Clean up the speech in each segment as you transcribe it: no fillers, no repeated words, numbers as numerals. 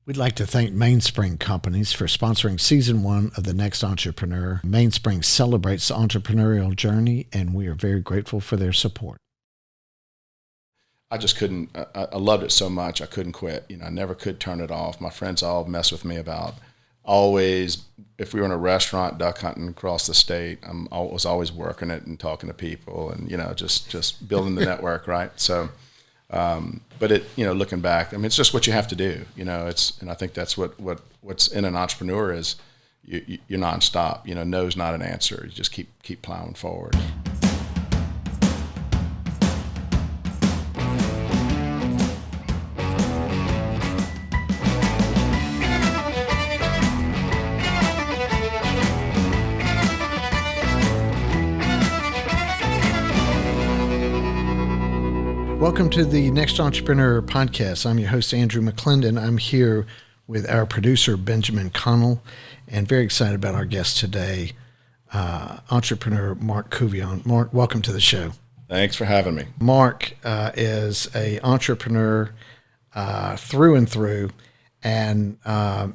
We'd like to thank Mainspring Companies for sponsoring Season 1 of The Next Entrepreneur. Mainspring celebrates the entrepreneurial journey, and we are very grateful for their support. I just couldn't, I loved it so much, I couldn't quit. I never could turn it off. My friends all mess with me about always, if we were in a restaurant duck hunting across the state, I was always working it and talking to people and, just building the network, right? So, but it, looking back, it's just what you have to do, and I think that's what's in an entrepreneur is you're nonstop, no's not an answer. You just keep plowing forward. Welcome to the Next Entrepreneur podcast. I'm your host, Andrew McClendon. I'm here with our producer, Benjamin Connell, and very excited about our guest today, entrepreneur Marc Couvillion. Marc, welcome to the show. Thanks for having me. Marc is an entrepreneur through and through, and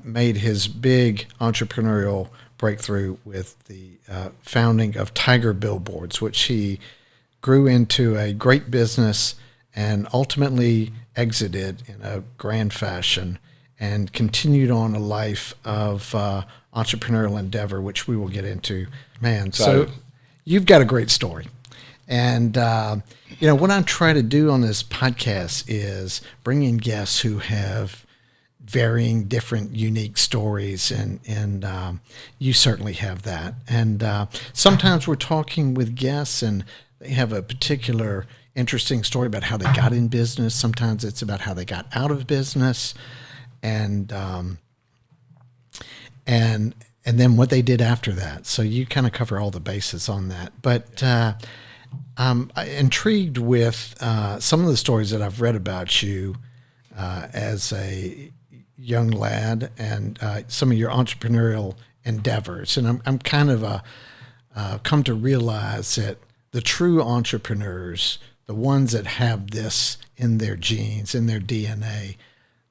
made his big entrepreneurial breakthrough with the founding of Tiger Billboards, which he grew into a great business and ultimately exited in a grand fashion and continued on a life of entrepreneurial endeavor, which we will get into. Man, so you've got a great story. And, what I try to do on this podcast is bring in guests who have varying, different, unique stories, and you certainly have that. And sometimes we're talking with guests and they have a particular interesting story about how they got in business. Sometimes it's about how they got out of business, and then what they did after that. So you kind of cover all the bases on that. But I'm intrigued with some of the stories that I've read about you as a young lad and some of your entrepreneurial endeavors. And I'm kind of come to realize that the true entrepreneurs, the ones that have this in their genes, in their DNA,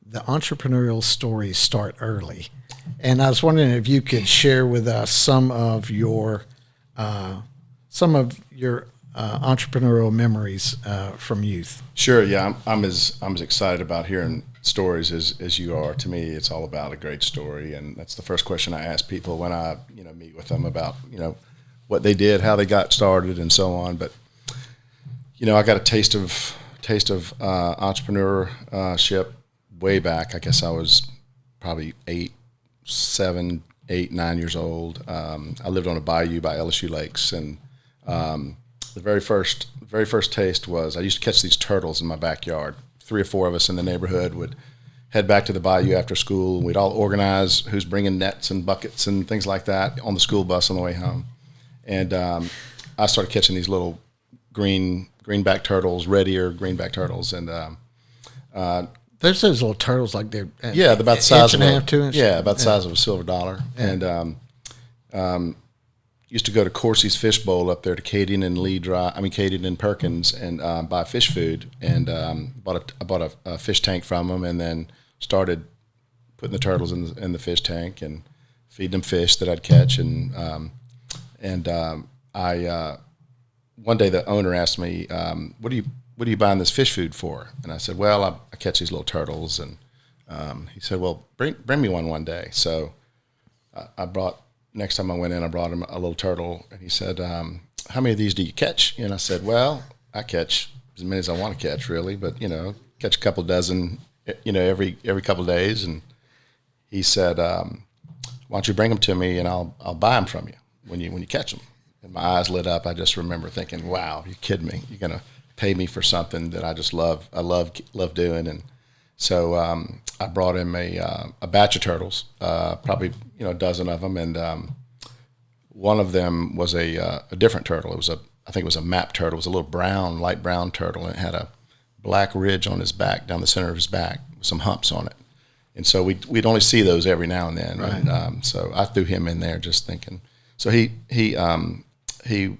the entrepreneurial stories start early. And I was wondering if you could share with us some of your entrepreneurial memories from youth. Sure. Yeah, I'm as excited about hearing stories as you are. To me, it's all about a great story, and that's the first question I ask people when I meet with them about what they did, how they got started, and so on. But I got a taste of entrepreneurship way back. I guess I was probably 7, 8, 9 years old. I lived on a bayou by LSU Lakes, and the very first taste was I used to catch these turtles in my backyard. 3 or 4 of us in the neighborhood would head back to the bayou after school. We'd all organize who's bringing nets and buckets and things like that on the school bus on the way home. And I started catching these little greenback turtles, red ear greenback turtles, and there's those little turtles like they're about the size of a half, 2 inches. Yeah, about the size of a silver dollar. Yeah. And used to go to Corsi's Fish Bowl up there to Cadian and Perkins and buy fish food, and I bought a fish tank from them, and then started putting the turtles in the fish tank and feeding them fish that I'd catch, I one day the owner asked me, what are you buying this fish food for? And I said, well, I catch these little turtles. And he said, well, bring me one day. So next time I went in, I brought him a little turtle, and he said, how many of these do you catch? And I said, well, I catch as many as I want to catch, really, but catch a couple dozen every couple of days. And he said, why don't you bring them to me and I'll buy them from you when you catch them. And my eyes lit up. I just remember thinking, wow, you're kidding me. You're going to pay me for something that I just love. I love doing. And so I brought him a batch of turtles, probably a dozen of them, and one of them was a different turtle. I think it was a map turtle. It was a little light brown turtle, and it had a black ridge on his back, down the center of his back, with some humps on it. And so we'd only see those every now and then. Right. And so I threw him in there just thinking. So he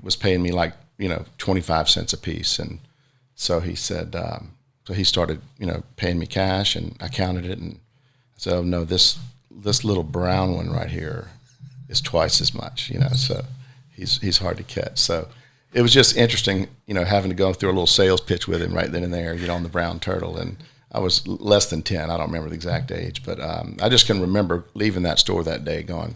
was paying me like 25 cents a piece, and so he said so he started paying me cash, and I counted it, and So no, this little brown one right here is twice as much, so he's hard to catch. So it was just interesting, having to go through a little sales pitch with him right then and there, on the brown turtle. And I was less than 10. I don't remember the exact age, but I just can remember leaving that store that day going,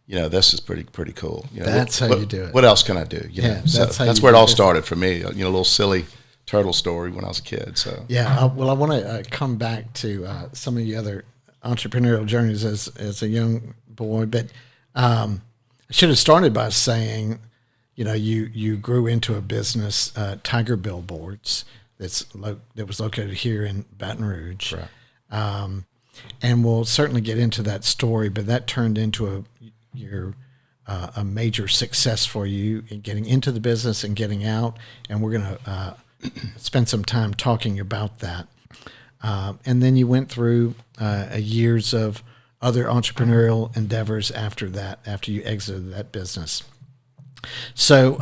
this is pretty cool. That's how you do it. What else can I do? That's where it all started for me. A little silly turtle story when I was a kid. So yeah, well, I want to come back to some of the other entrepreneurial journeys as a young boy, but I should have started by saying, you grew into a business, Tiger Billboards, that was located here in Baton Rouge. Right. And we'll certainly get into that story, but that turned into a major success for you in getting into the business and getting out. And we're going to spend some time talking about that. And then you went through years of other entrepreneurial endeavors after that, after you exited that business. So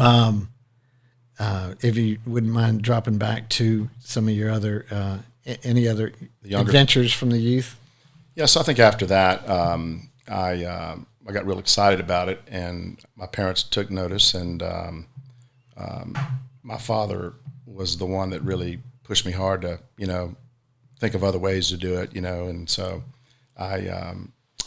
if you wouldn't mind dropping back to some of your other, any other adventures from the youth? Yeah, so I think after that, I got real excited about it, and my parents took notice, and my father was the one that really pushed me hard to, think of other ways to do it, and so I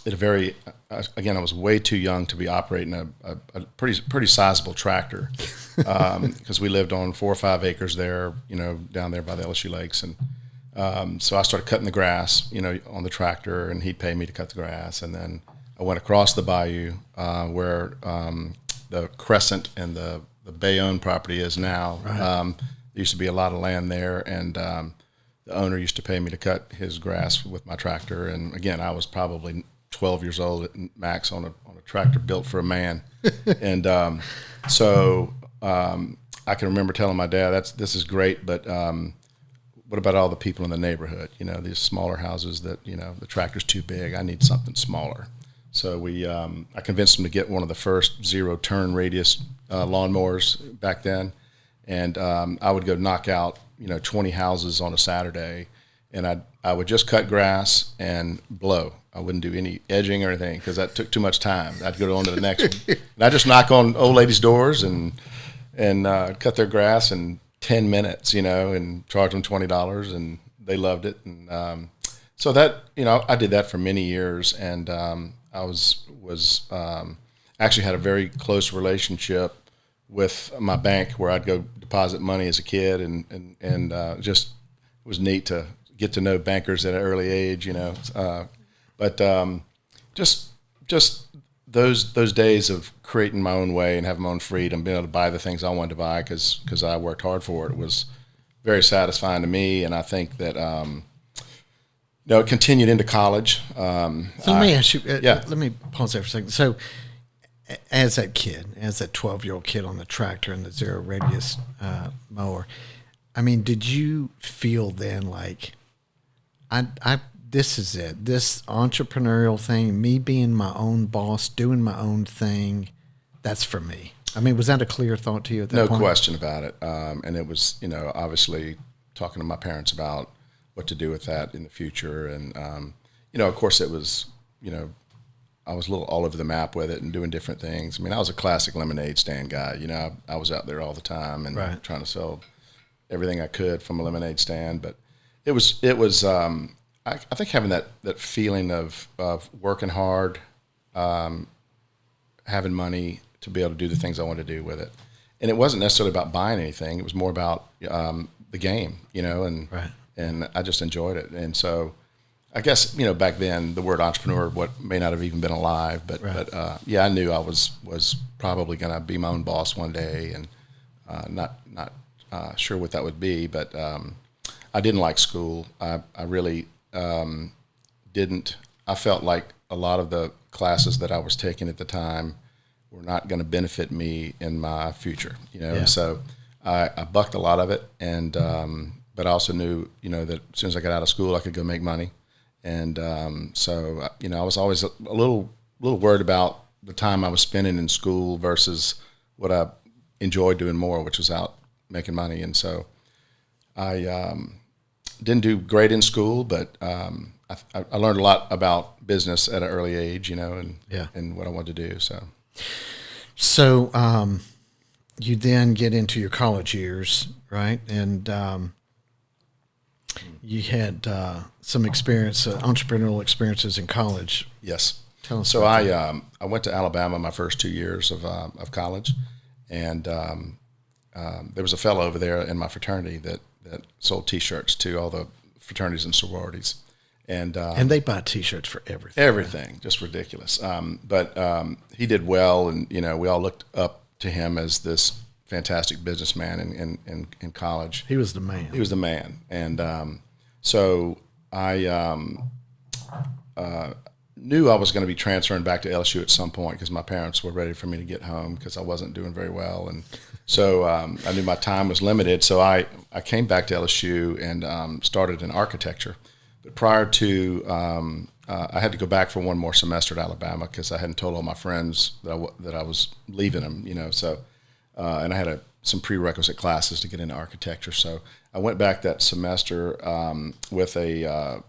I was way too young to be operating a pretty sizable tractor, because we lived on 4 or 5 acres there, down there by the LSU lakes, and so I started cutting the grass, on the tractor, and he'd pay me to cut the grass, and then I went across the bayou where the Crescent and the Bayonne property is now. Right. There used to be a lot of land there, and the owner used to pay me to cut his grass with my tractor. And again, I was probably 12 years old at max on a tractor built for a man. And so I can remember telling my dad, this is great, but what about all the people in the neighborhood? These smaller houses that, the tractor's too big. I need something smaller. So I convinced him to get one of the first 0-turn radius lawnmowers back then. And I would go knock out, 20 houses on a Saturday, and I would just cut grass and blow. I wouldn't do any edging or anything because that took too much time. I'd go on to the next one. And I just knock on old ladies' doors and cut their grass in 10 minutes, and charge them $20, and they loved it. And so that, I did that for many years, and I was actually had a very close relationship with my bank where I'd go deposit money as a kid, and just it was neat to get to know bankers at an early age, but just those days of creating my own way and having my own freedom, being able to buy the things I wanted to buy because I worked hard for it, was very satisfying to me. And I think that it continued into college. So let me ask you. Let me pause there for a second. So, as that 12-year-old kid on the tractor and the 0 radius mower, I mean, did you feel then like, this is it, this entrepreneurial thing, me being my own boss, doing my own thing, that's for me? I mean, was that a clear thought to you at that point? No question about it. And it was, obviously talking to my parents about what to do with that in the future. And, of course it was, I was a little all over the map with it and doing different things. I mean, I was a classic lemonade stand guy. I was out there all the time and right. trying to sell everything I could from a lemonade stand. But it was I think having that feeling of working hard, having money to be able to do the things I wanted to do with it. And it wasn't necessarily about buying anything. It was more about the game, and right. And I just enjoyed it. And so I guess, back then the word entrepreneur may not have even been alive, but right. but I knew I was probably going to be my own boss one day, and not sure what that would be, but I didn't like school. I really didn't. I felt like a lot of the classes that I was taking at the time were not going to benefit me in my future, Yeah. So I bucked a lot of it, and but I also knew, that as soon as I got out of school, I could go make money. And so, I was always a little worried about the time I was spending in school versus what I enjoyed doing more, which was out making money. And so I didn't do great in school, but I learned a lot about business at an early age, and Yeah. and what I wanted to do. So you then get into your college years, right? And you had some experience, entrepreneurial experiences in college. Yes. Tell us So about that. I went to Alabama my first 2 years of college, and there was a fellow over there in my fraternity that sold T-shirts to all the fraternities and sororities, and they buy T-shirts for everything. everything, just ridiculous. But he did well, and we all looked up to him as this fantastic businessman in college. He was the man. He was the man, and so I knew I was going to be transferring back to LSU at some point because my parents were ready for me to get home because I wasn't doing very well, and so I knew my time was limited. So I came back to LSU and started in architecture. But prior to I had to go back for one more semester at Alabama because I hadn't told all my friends that I was leaving them, So and I had some prerequisite classes to get into architecture. So I went back that semester with a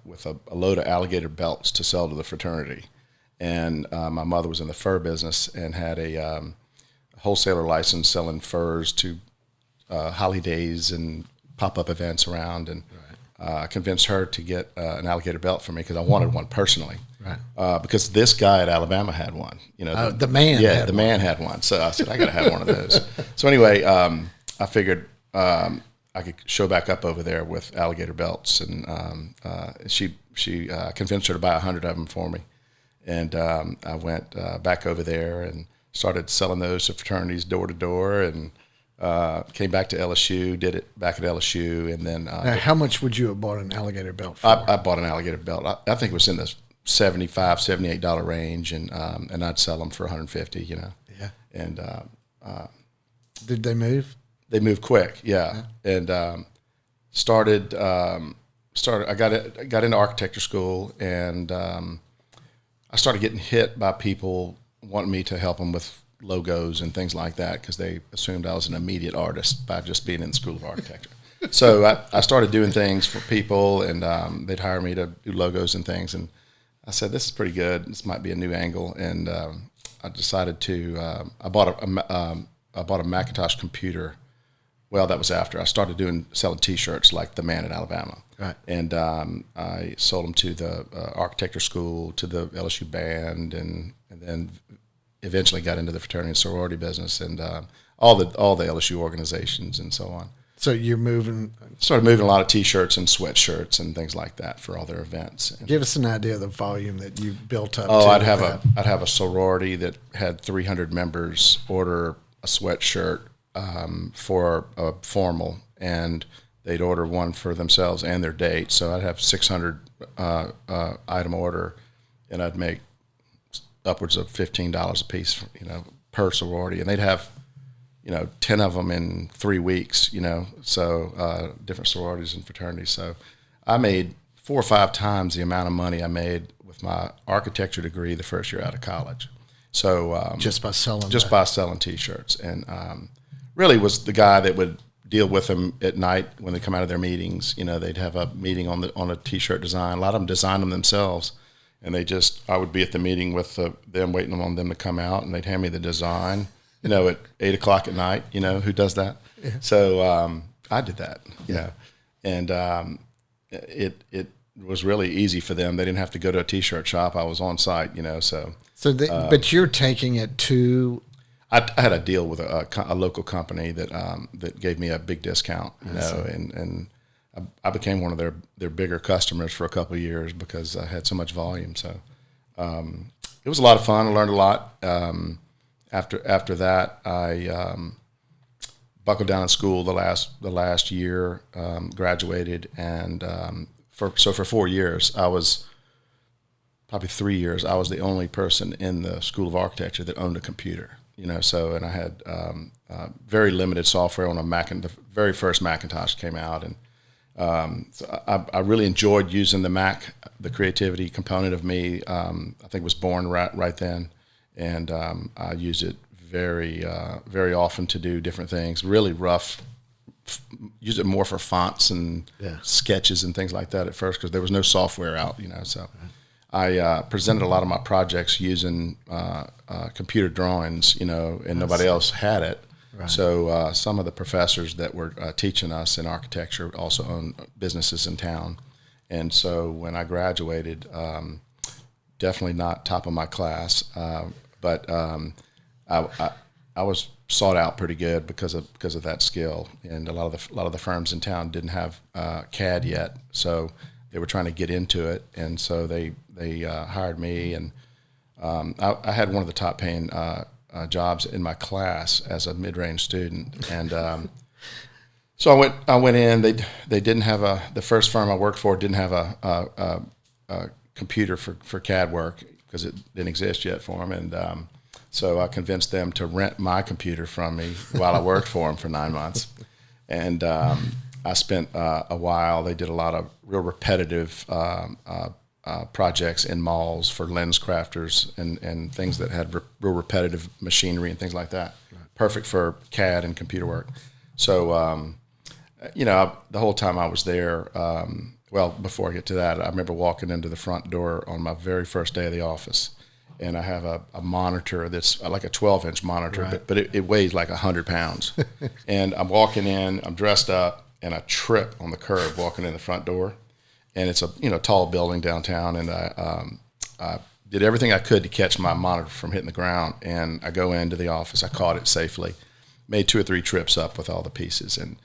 load of alligator belts to sell to the fraternity, and my mother was in the fur business and had a wholesaler license selling furs to holidays and pop-up events around, and I convinced her to get an alligator belt for me because I wanted one personally. Right. Because this guy at Alabama had one. The man. Yeah, had the one. man had one. So I said, I got to have one of those. So anyway, I figured I could show back up over there with alligator belts, and she convinced her to buy 100 of them for me, and I went back over there and started selling those to fraternities door to door, and came back to LSU, did it back at LSU, and then Now, how much would you have bought an alligator belt for? I bought an alligator belt. I think it was in the $75, $78 range, and I'd sell them for $150. Yeah. And Did they move? they moved quick, yeah. And started. I got into architecture school, and I started getting hit by people wanting me to help them with logos and things like that because they assumed I was an immediate artist by just being in the School of Architecture. So I started doing things for people, and they'd hire me to do logos and things. And I said, "This is pretty good. This might be a new angle." And I decided to. I bought a Macintosh computer. Well, that was after I started selling T-shirts like the man in Alabama. Right. And I sold them to the architecture school, to the LSU band, and then eventually got into the fraternity and sorority business, and all the LSU organizations and so on. So you're moving. Started moving a lot of T-shirts and sweatshirts and things like that for all their events. And Give us an idea of the volume that you built up. oh, I'd have a sorority that had 300 members order a sweatshirt for a formal, and they'd order one for themselves and their date. So I'd have 600 item order, and I'd make upwards of $15 a piece, per sorority, and they'd have 10 of them in 3 weeks, so different sororities and fraternities. So I made 4 or 5 times the amount of money I made with my architecture degree the first year out of college. So just by selling T-shirts, and really was the guy that would deal with them at night when they come out of their meetings. They'd have a meeting on a T-shirt design. A lot of them designed them themselves, and I would be at the meeting with them, waiting on them to come out, and they'd hand me the design. At 8:00 at night. Who does that? Yeah. So I did that. Yeah, and it was really easy for them. They didn't have to go to a T-shirt shop. I was on site. So. But you're taking it to. I had a deal with a local company that gave me a big discount. And I became one of their bigger customers for a couple of years because I had so much volume. So it was a lot of fun. I learned a lot. After that, I buckled down in school the last year, graduated, and for 4 years, probably 3 years, I was the only person in the School of Architecture that owned a computer. So, and I had very limited software on a Mac, and the very first Macintosh came out, and so I really enjoyed using the Mac. The creativity component of me, I think, was born right then. And I used it very often to do different things, really rough used it more for fonts and sketches and things like that at first because there was no software out, So I presented a lot of my projects using computer drawings, and nobody else had it. Right. So some of the professors that were teaching us in architecture also owned businesses in town. And so when I graduated, definitely not top of my class, but I was sought out pretty good because of that skill. And a lot of the firms in town didn't have CAD yet, so they were trying to get into it. And so they hired me, and I had one of the top paying jobs in my class as a mid-range student. And so I went in. They didn't have the first firm I worked for didn't have a computer for CAD work because it didn't exist yet for them. And so I convinced them to rent my computer from me while I worked for them for 9 months. And I spent a while. They did a lot of real repetitive projects in malls for lens crafters and things that had real repetitive machinery and things like that. Right. Perfect for CAD and computer work. So, the whole time I was there, well, before I get to that, I remember walking into the front door on my very first day of the office, and I have a monitor that's like a 12-inch monitor, right. but it weighs like 100 pounds. And I'm walking in, I'm dressed up, and I trip on the curb walking in the front door. And it's a tall building downtown, and I did everything I could to catch my monitor from hitting the ground. And I go into the office, I caught it safely, made 2 or 3 trips up with all the pieces, and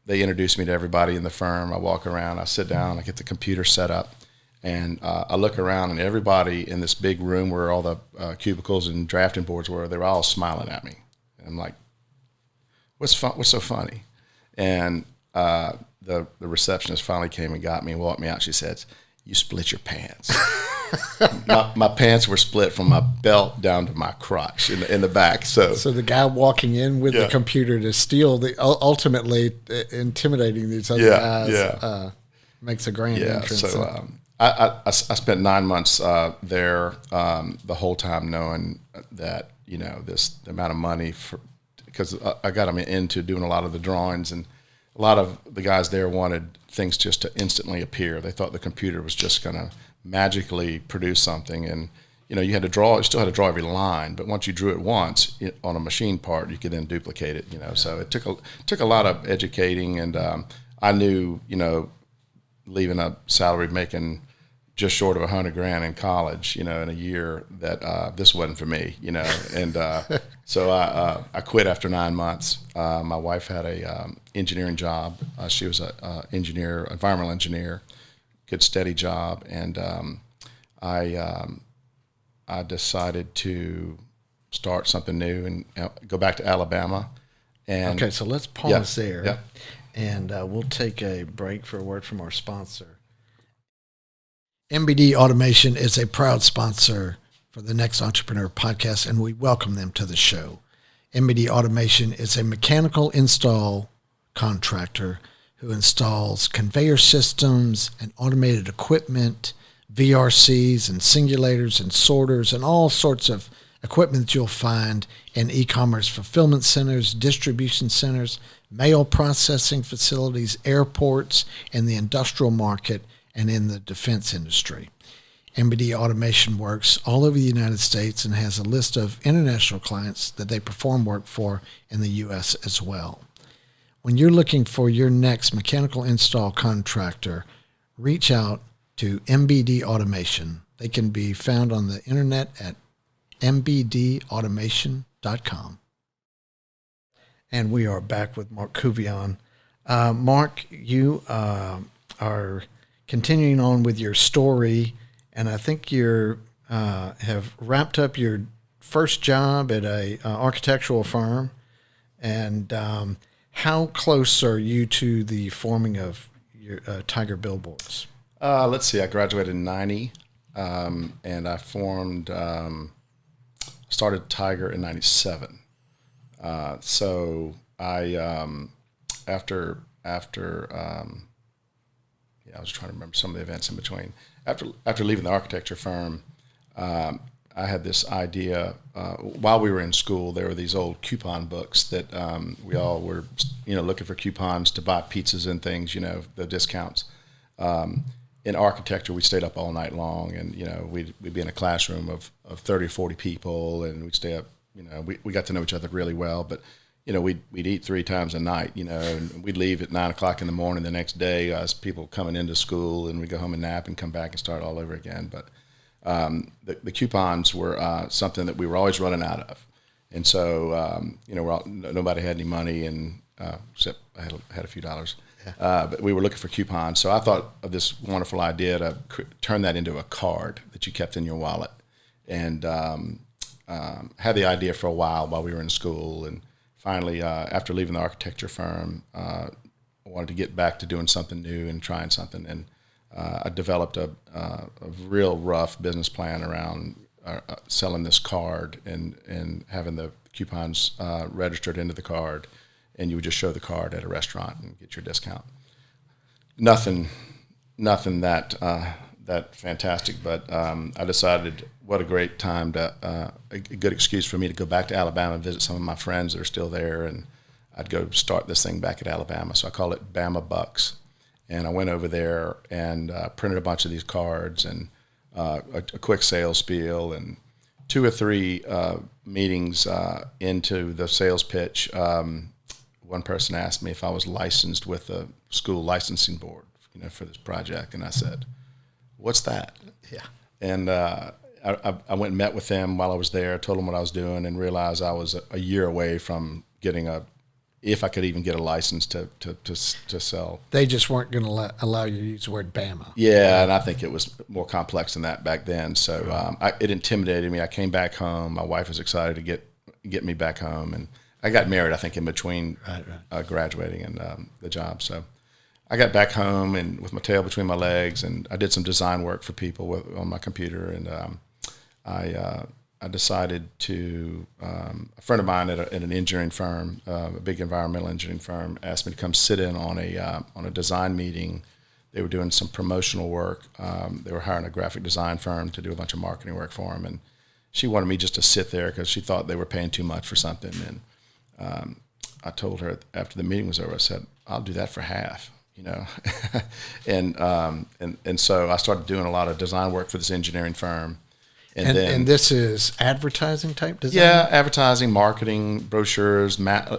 they introduced me to everybody in the firm. I walk around, I sit down, I get the computer set up, and I look around, and everybody in this big room where all the cubicles and drafting boards were, they were all smiling at me. And I'm like, what's so funny? And the receptionist finally came and got me and walked me out. She said, "You split your pants." my pants were split from my belt down to my crotch in the back. So the guy walking in with the computer to steal, ultimately intimidating these other guys, makes a grand entrance. So I spent 9 months there, the whole time knowing that the amount of money because I got them into doing a lot of the drawings, and a lot of the guys there wanted things just to instantly appear. They thought the computer was just going to magically produce something, and you had to draw. You still had to draw every line, but once you drew it once on a machine part, you could then duplicate it. So it took a lot of educating, and I knew leaving a salary making just short of $100,000 in college, in a year, that this wasn't for me, and so I quit after 9 months. My wife had a engineering job. She was a environmental engineer, good steady job, and I decided to start something new and go back to Alabama. And okay, so let's pause there, and we'll take a break for a word from our sponsor. MBD Automation is a proud sponsor for the Next Entrepreneur podcast, and we welcome them to the show. MBD Automation is a mechanical install contractor who installs conveyor systems and automated equipment, VRCs and singulators and sorters and all sorts of equipment that you'll find in e-commerce fulfillment centers, distribution centers, mail processing facilities, airports, and the industrial market, and in the defense industry. MBD Automation works all over the United States and has a list of international clients that they perform work for in the U.S. as well. When you're looking for your next mechanical install contractor, reach out to MBD Automation. They can be found on the internet at mbdautomation.com. And we are back with Marc Couvillion. Marc, you are continuing on with your story, and I think you have wrapped up your first job at a architectural firm. And how close are you to the forming of your Tiger Billboards? Let's see. I graduated in 90, and I started Tiger in 97. So I after I was trying to remember some of the events in between. After leaving the architecture firm, I had this idea while we were in school. There were these old coupon books that we all were, looking for coupons to buy pizzas and things, the discounts. In architecture, we stayed up all night long, and we'd be in a classroom of 30 or 40 people, and we'd stay up. We got to know each other really well, but we'd eat 3 times a night, and we'd leave at 9 o'clock in the morning the next day as people coming into school, and we'd go home and nap and come back and start all over again. But the coupons were something that we were always running out of, and so nobody had any money, and except I had a few dollars. But we were looking for coupons, so I thought of this wonderful idea to turn that into a card that you kept in your wallet, and had the idea for a while we were in school, and finally, after leaving the architecture firm, I wanted to get back to doing something new and trying something, and I developed a real rough business plan around selling this card and having the coupons registered into the card, and you would just show the card at a restaurant and get your discount. Nothing that fantastic, but I decided what a great time a good excuse for me to go back to Alabama and visit some of my friends that are still there, and I'd go start this thing back at Alabama. So I call it Bama Bucks, and I went over there and printed a bunch of these cards and a quick sales spiel, and 2 or 3 meetings into the sales pitch. One person asked me if I was licensed with the school licensing board, for this project, and I said, "What's that?" Yeah. And I went and met with them while I was there, told them what I was doing, and realized I was a year away from getting if I could even get a license to sell. They just weren't going to allow you to use the word Bama. Yeah, and I think it was more complex than that back then. So it intimidated me. I came back home. My wife was excited to get me back home, and I got married, I think, in between graduating and the job. So I got back home and with my tail between my legs, and I did some design work for people on my computer, and I decided to a friend of mine at an engineering firm, a big environmental engineering firm, asked me to come sit in on a design meeting. They were doing some promotional work. They were hiring a graphic design firm to do a bunch of marketing work for them, and she wanted me just to sit there because she thought they were paying too much for something. And I told her after the meeting was over, I said, "I'll do that for half." And so I started doing a lot of design work for this engineering firm. And this is advertising type design? Yeah, advertising, marketing, brochures.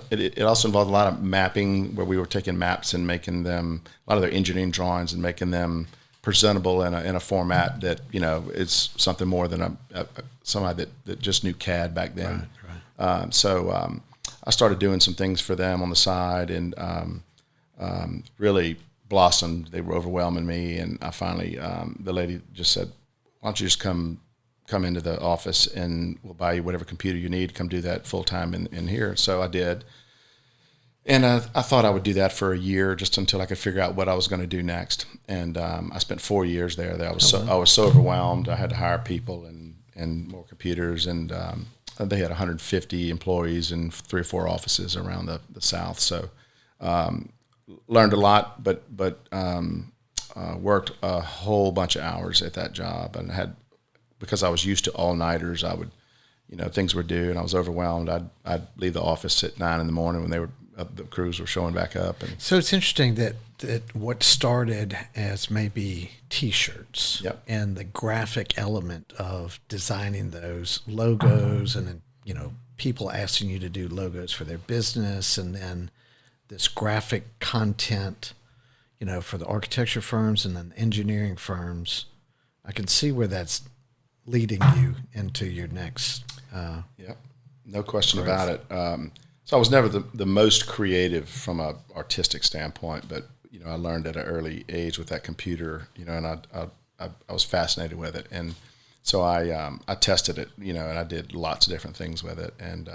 It also involved a lot of mapping, where we were taking maps and making them, a lot of their engineering drawings, and making them presentable in a format that, is something more than somebody that just knew CAD back then. Right. So I started doing some things for them on the side, and really blossomed. They were overwhelming me, and I finally, the lady just said, "Why don't you just come into the office, and we'll buy you whatever computer you need. Come do that full time in here." So I did, and I thought I would do that for a year, just until I could figure out what I was going to do next. And I spent 4 years there. I was so overwhelmed. I had to hire people and more computers, and they had 150 employees in 3 or 4 offices around the South. So learned a lot, but worked a whole bunch of hours at that job, and because I was used to all-nighters, I would, things were due, and I was overwhelmed. I'd leave the office at 9 in the morning when the crews were showing back up. And so it's interesting that what started as maybe T-shirts, yep, and the graphic element of designing those logos, and then, people asking you to do logos for their business, and then this graphic content, for the architecture firms and then engineering firms. I can see where that's leading you into your next. Yep, no question about it. So I was never the most creative from a artistic standpoint, but I learned at an early age with that computer, and I was fascinated with it, and so I tested it, and I did lots of different things with it, and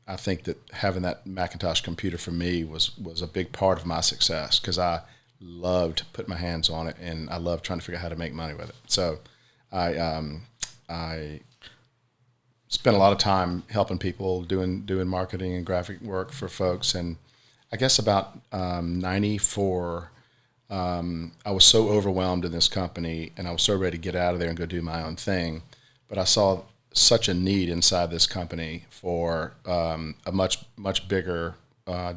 I think that having that Macintosh computer for me was a big part of my success, because I loved putting my hands on it, and I loved trying to figure out how to make money with it. So I spent a lot of time helping people doing marketing and graphic work for folks, and I guess about 94, I was so overwhelmed in this company, and I was so ready to get out of there and go do my own thing. but I saw such a need inside this company for a much bigger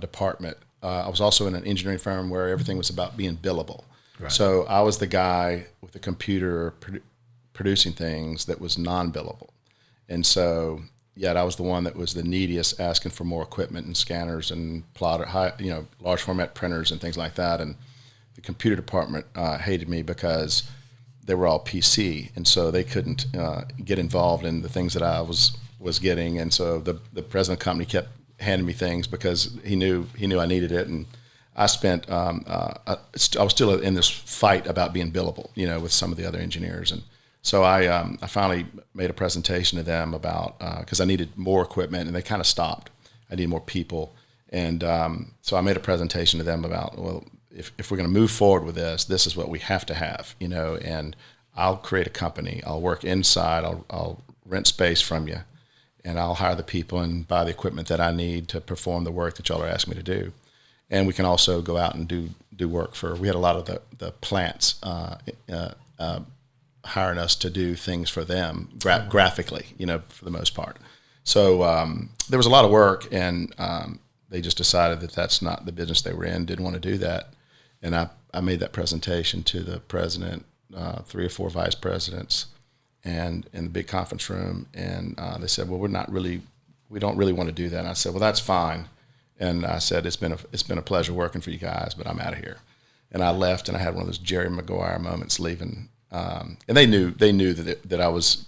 department. I was also in an engineering firm where everything was about being billable. Right. So I was the guy with the computer producing things that was non-billable. And so, yet I was the one that was the neediest, asking for more equipment and scanners and plotter, large format printers and things like that. And the computer department hated me because they were all PC, and so they couldn't get involved in the things that I was getting. And so the president of the company kept handing me things because he knew I needed it. And I spent I was still in this fight about being billable, with some of the other engineers. And so I finally made a presentation to them about because I needed more equipment, and they kind of stopped. I need more people, and so I made a presentation to them about, well, if we're going to move forward with this is what we have to have, and I'll create a company. I'll work inside. I'll rent space from you, and I'll hire the people and buy the equipment that I need to perform the work that y'all are asking me to do. And we can also go out and do work we had a lot of the plants hiring us to do things for them graphically, for the most part. So there was a lot of work, and they just decided that that's not the business they were in, didn't want to do that. And I made that presentation to the president, 3 or 4 vice presidents, and in the big conference room. And they said, well, we don't really want to do that. And I said, well, that's fine. And I said, it's been a pleasure working for you guys, but I'm out of here. And I left, and I had one of those Jerry Maguire moments leaving. And they knew that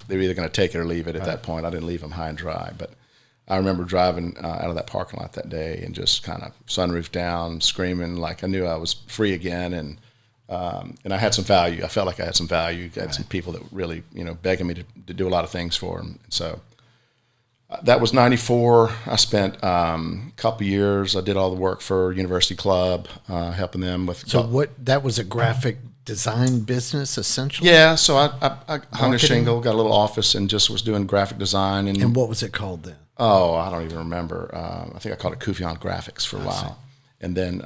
they were either going to take it or leave it at that point. I didn't leave them high and dry, but I remember driving out of that parking lot that day and just kind of sunroof down, screaming like I knew I was free again, and I had some value. I felt like I had some value. I had some people that really, begging me to do a lot of things for them. And so that was 94. I spent a couple years. I did all the work for University Club, helping them with. So that was a graphic design business, essentially? Yeah. So I hung a shingle, got a little office, and just was doing graphic design. And what was it called then? Oh, I don't even remember. I think I called it Couvillion Graphics for a while. And then,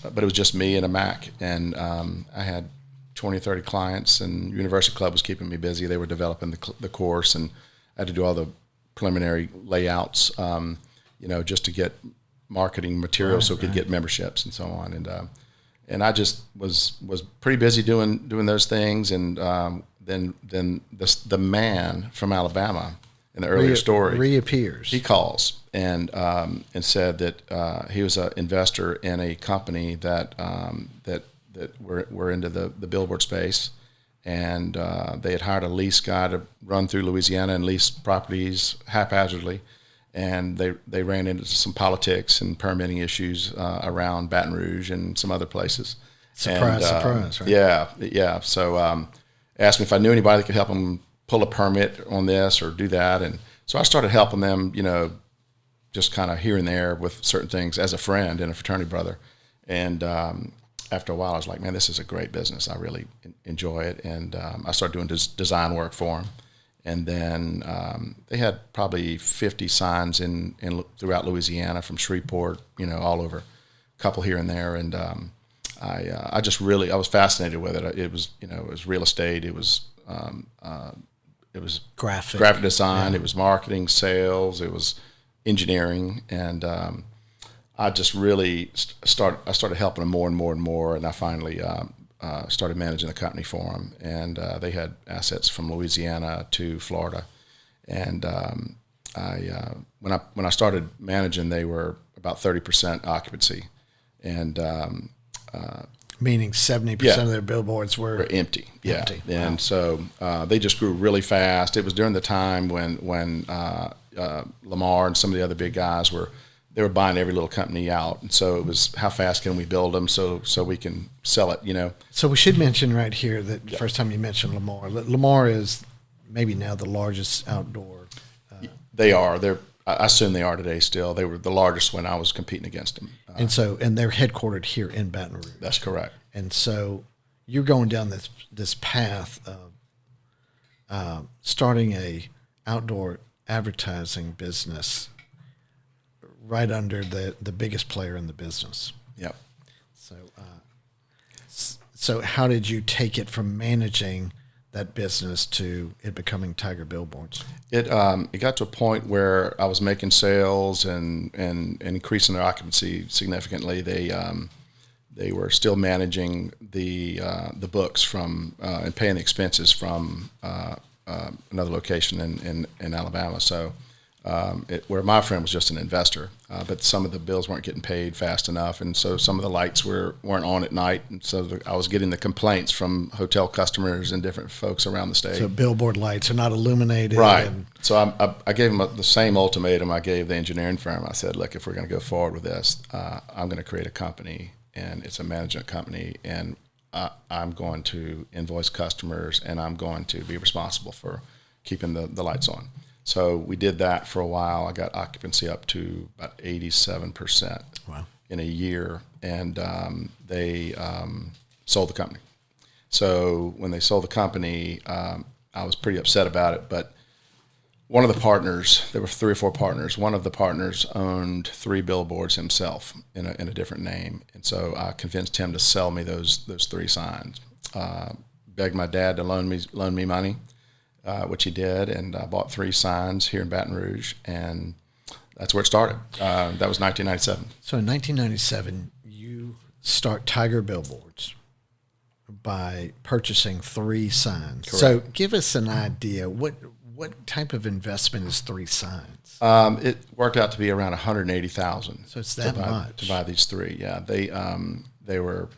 but it was just me and a Mac. And I had 20 or 30 clients, and University Club was keeping me busy. They were developing the course, and I had to do all the preliminary layouts, just to get marketing materials so we could get memberships and so on. And I just was pretty busy doing those things. And then the man from Alabama, in the earlier story, reappears. He calls and said that he was an investor in a company that were into the billboard space, and they had hired a lease guy to run through Louisiana and lease properties haphazardly, and they ran into some politics and permitting issues around Baton Rouge and some other places. Surprise, right? Yeah. So asked me if I knew anybody that could help them pull a permit on this or do that. And so I started helping them, just kind of here and there with certain things as a friend and a fraternity brother. And after a while, I was like, man, this is a great business. I really enjoy it. And I started doing design work for them. And then they had probably 50 signs throughout Louisiana, from Shreveport, all over, a couple here and there. And I was fascinated with it. It was real estate. It was graphic design. Yeah. It was marketing, sales. It was engineering, and I just really started helping them more and more and more. And I finally started managing the company for them. And they had assets from Louisiana to Florida. And when I started managing, they were about 30% occupancy, and meaning 70% of their billboards were empty. Yeah. Empty. And so they just grew really fast. It was during the time when Lamar and some of the other big guys were buying every little company out. And so it was, how fast can we build them so we can sell it, So we should mention right here that the first time you mentioned Lamar. Lamar is maybe now the largest outdoor. They are. I assume they are today still. They were the largest when I was competing against them. And they're headquartered here in Baton Rouge. That's correct. And so you're going down this path of starting a outdoor advertising business right under the biggest player in the business. Yep. So how did you take it from managing that business to it becoming Tiger Billboards? It got to a point where I was making sales and increasing their occupancy significantly. They were still managing the books from and paying the expenses from another location in Alabama. So where my friend was just an investor, but some of the bills weren't getting paid fast enough, and so some of the lights weren't on at night, and so I was getting the complaints from hotel customers and different folks around the state. So billboard lights are not illuminated. Right. So I gave them the same ultimatum I gave the engineering firm. I said, look, if we're going to go forward with this, I'm going to create a company, and it's a management company, and I'm going to invoice customers, and I'm going to be responsible for keeping the lights on. So we did that for a while. I got occupancy up to about 87% in a year, and they sold the company. So when they sold the company, I was pretty upset about it, but one of the partners, there were 3 or 4 partners, one of the partners owned 3 billboards himself in a different name, and so I convinced him to sell me those 3 signs. Begged my dad to loan me money, which he did, and I bought 3 signs here in Baton Rouge, and that's where it started. That was 1997. So in 1997, you start Tiger Billboards by purchasing 3 signs. Correct. So give us an idea, what type of investment is 3 signs? It worked out to be around $180,000. So it's that much to buy these 3. Yeah, they were.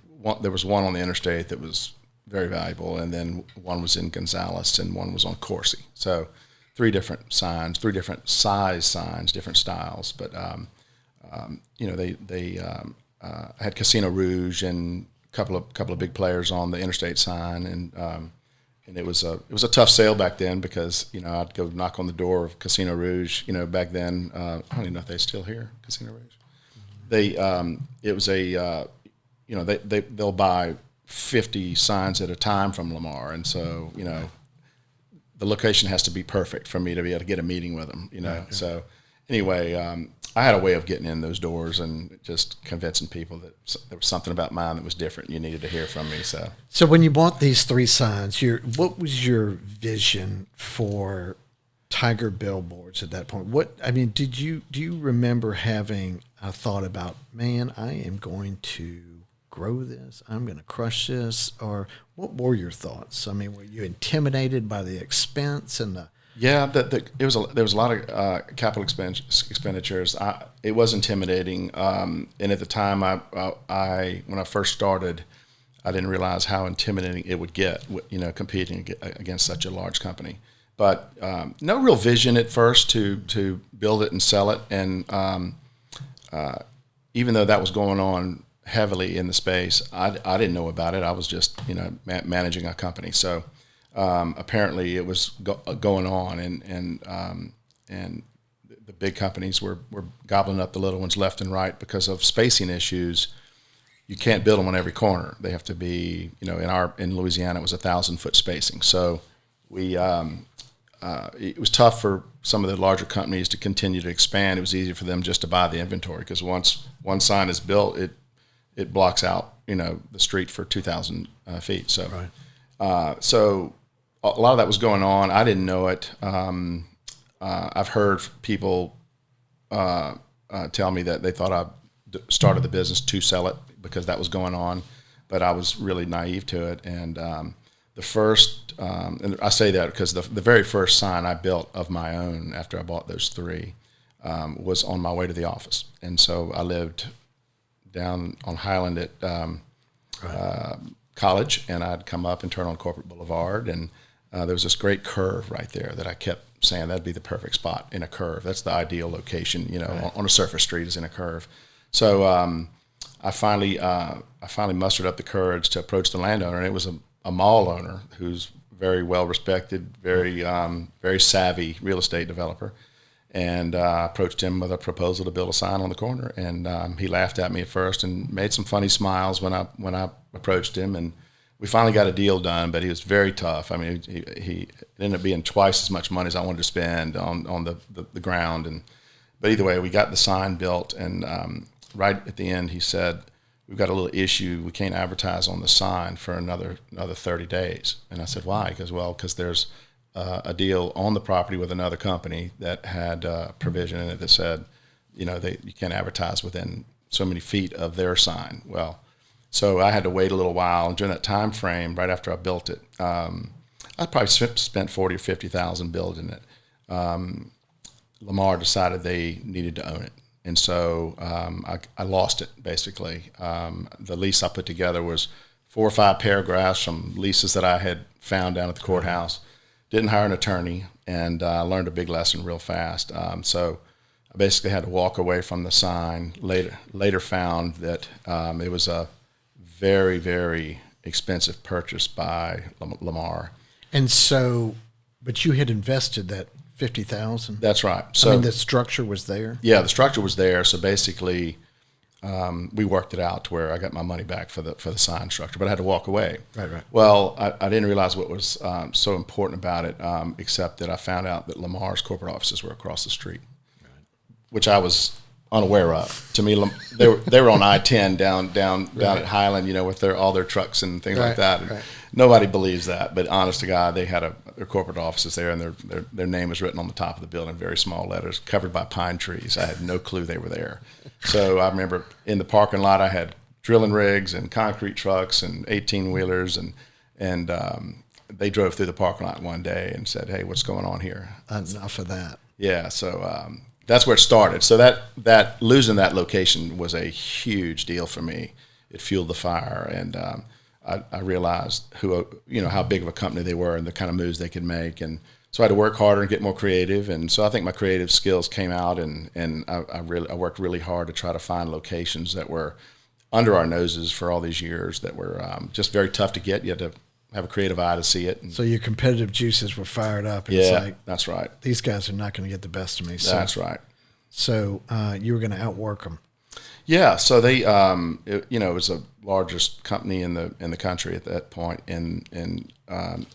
There was one on the interstate that was very valuable, and then one was in Gonzales, and one was on Corsi. So 3 different signs, 3 different size signs, different styles. But they had Casino Rouge and a couple of big players on the interstate sign, and it was a tough sale back then because I'd go knock on the door of Casino Rouge. Back then I don't even know if they're still here. Casino Rouge. They'll buy 50 signs at a time from Lamar, and so the location has to be perfect for me to be able to get a meeting with them. Okay. So anyway, I had a way of getting in those doors and just convincing people that there was something about mine that was different. You needed to hear from me. So when you bought these 3 signs, what was your vision for Tiger Billboards at that point? Do you remember having a thought about, man, I am going to grow this, I'm going to crush this, or what were your thoughts? Were you intimidated by the expense and the? Yeah, there was a lot of capital expenditures. It was intimidating, and at the time, when I first started, I didn't realize how intimidating it would get, competing against such a large company. But no real vision at first to build it and sell it, and even though that was going on heavily in the space, I didn't know about it. I was just managing a company, so. Apparently it was going on, and the big companies were gobbling up the little ones left and right because of spacing issues. You can't build them on every corner. They have to be, in Louisiana it was 1,000-foot spacing. So it was tough for some of the larger companies to continue to expand. It was easy for them just to buy the inventory because once one sign is built, it blocks out the street for 2,000 feet. So. Right. So a lot of that was going on. I didn't know it. I've heard people tell me that they thought I started the business to sell it because that was going on, but I was really naive to it. And the first, and I say that because the very first sign I built of my own after I bought those 3 was on my way to the office. And so I lived down on Highland at college, and I'd come up and turn on Corporate Boulevard, and there was this great curve right there that I kept saying that'd be the perfect spot in a curve. That's the ideal location, right. On a surface street is in a curve. So I finally mustered up the courage to approach the landowner, and it was a mall owner who's very well respected, very savvy real estate developer. And I approached him with a proposal to build a sign on the corner, and he laughed at me at first and made some funny smiles when I approached him, and we finally got a deal done. But he was very tough. He ended up being twice as much money as I wanted to spend on the ground, but either way, we got the sign built, and right at the end, he said, we've got a little issue. We can't advertise on the sign for another 30 days. And I said, why? He goes, well, because there's a deal on the property with another company that had a provision in it that said, you can't advertise within so many feet of their sign. Well, so I had to wait a little while. And during that time frame, right after I built it, I probably spent 40 or 50,000 building it. Lamar decided they needed to own it. And so I lost it, basically. The lease I put together was 4 or 5 paragraphs from leases that I had found down at the courthouse. Didn't hire an attorney, and I learned a big lesson real fast. So I basically had to walk away from the sign. Later found that it was a very, very expensive purchase by Lamar. And so, but you had invested that $50,000. That's right. So the structure was there. Yeah, the structure was there. So basically, we worked it out to where I got my money back for the sign structure, but I had to walk away. Right. Well, I didn't realize what was so important about it, except that I found out that Lamar's corporate offices were across the street, which I was unaware of. To me, they were on I-10 down at Highland, with all their trucks and things like that. And nobody believes that, but honest to God, they had their corporate offices there, and their name was written on the top of the building, very small letters, covered by pine trees. I had no clue they were there. So I remember in the parking lot, I had drilling rigs and concrete trucks and 18-wheelers, and they drove through the parking lot one day and said, "Hey, what's going on here?" Enough of that. Yeah, so that's where it started. So that losing that location was a huge deal for me. It fueled the fire, and I realized how big of a company they were and the kind of moves they could make, and so I had to work harder and get more creative. And so I think my creative skills came out, and I worked really hard to try to find locations that were under our noses for all these years that were just very tough to get. You had to have a creative eye to see it. So your competitive juices were fired up. And yeah, it's like, that's right. These guys are not going to get the best of me. So, that's right. So you were going to outwork them. Yeah. So they, it was the largest company in the country at that point, and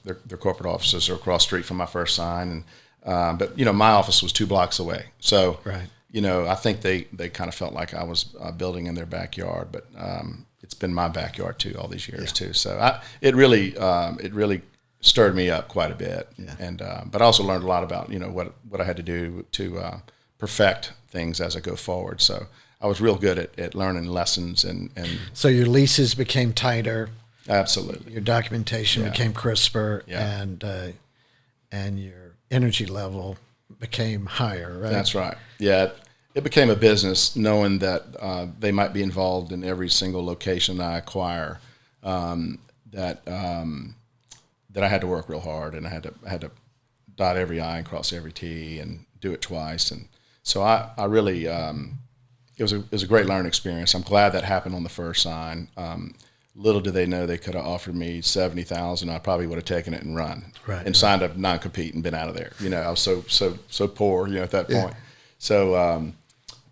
their corporate offices are across the street from my first sign, and but my office was 2 blocks away. So right. I think they kind of felt like I was building in their backyard, but it's been my backyard too all these years too. So it really stirred me up quite a bit, and but I also learned a lot about what I had to do to perfect things as I go forward. So I was real good at learning lessons and so your leases became tighter. Absolutely. Your documentation became crisper, Yeah. and your energy level became higher, right? That's right. Yeah, it became a business, knowing that they might be involved in every single location that I acquire. That I had to work real hard, and I had to dot every I and cross every T and do it twice. And so I really it was a great learning experience. I'm glad that happened on the first sign. Little did they know they could have offered me $70,000. I probably would have taken it and run, and signed a non-compete and been out of there. I was so poor, at that point. So,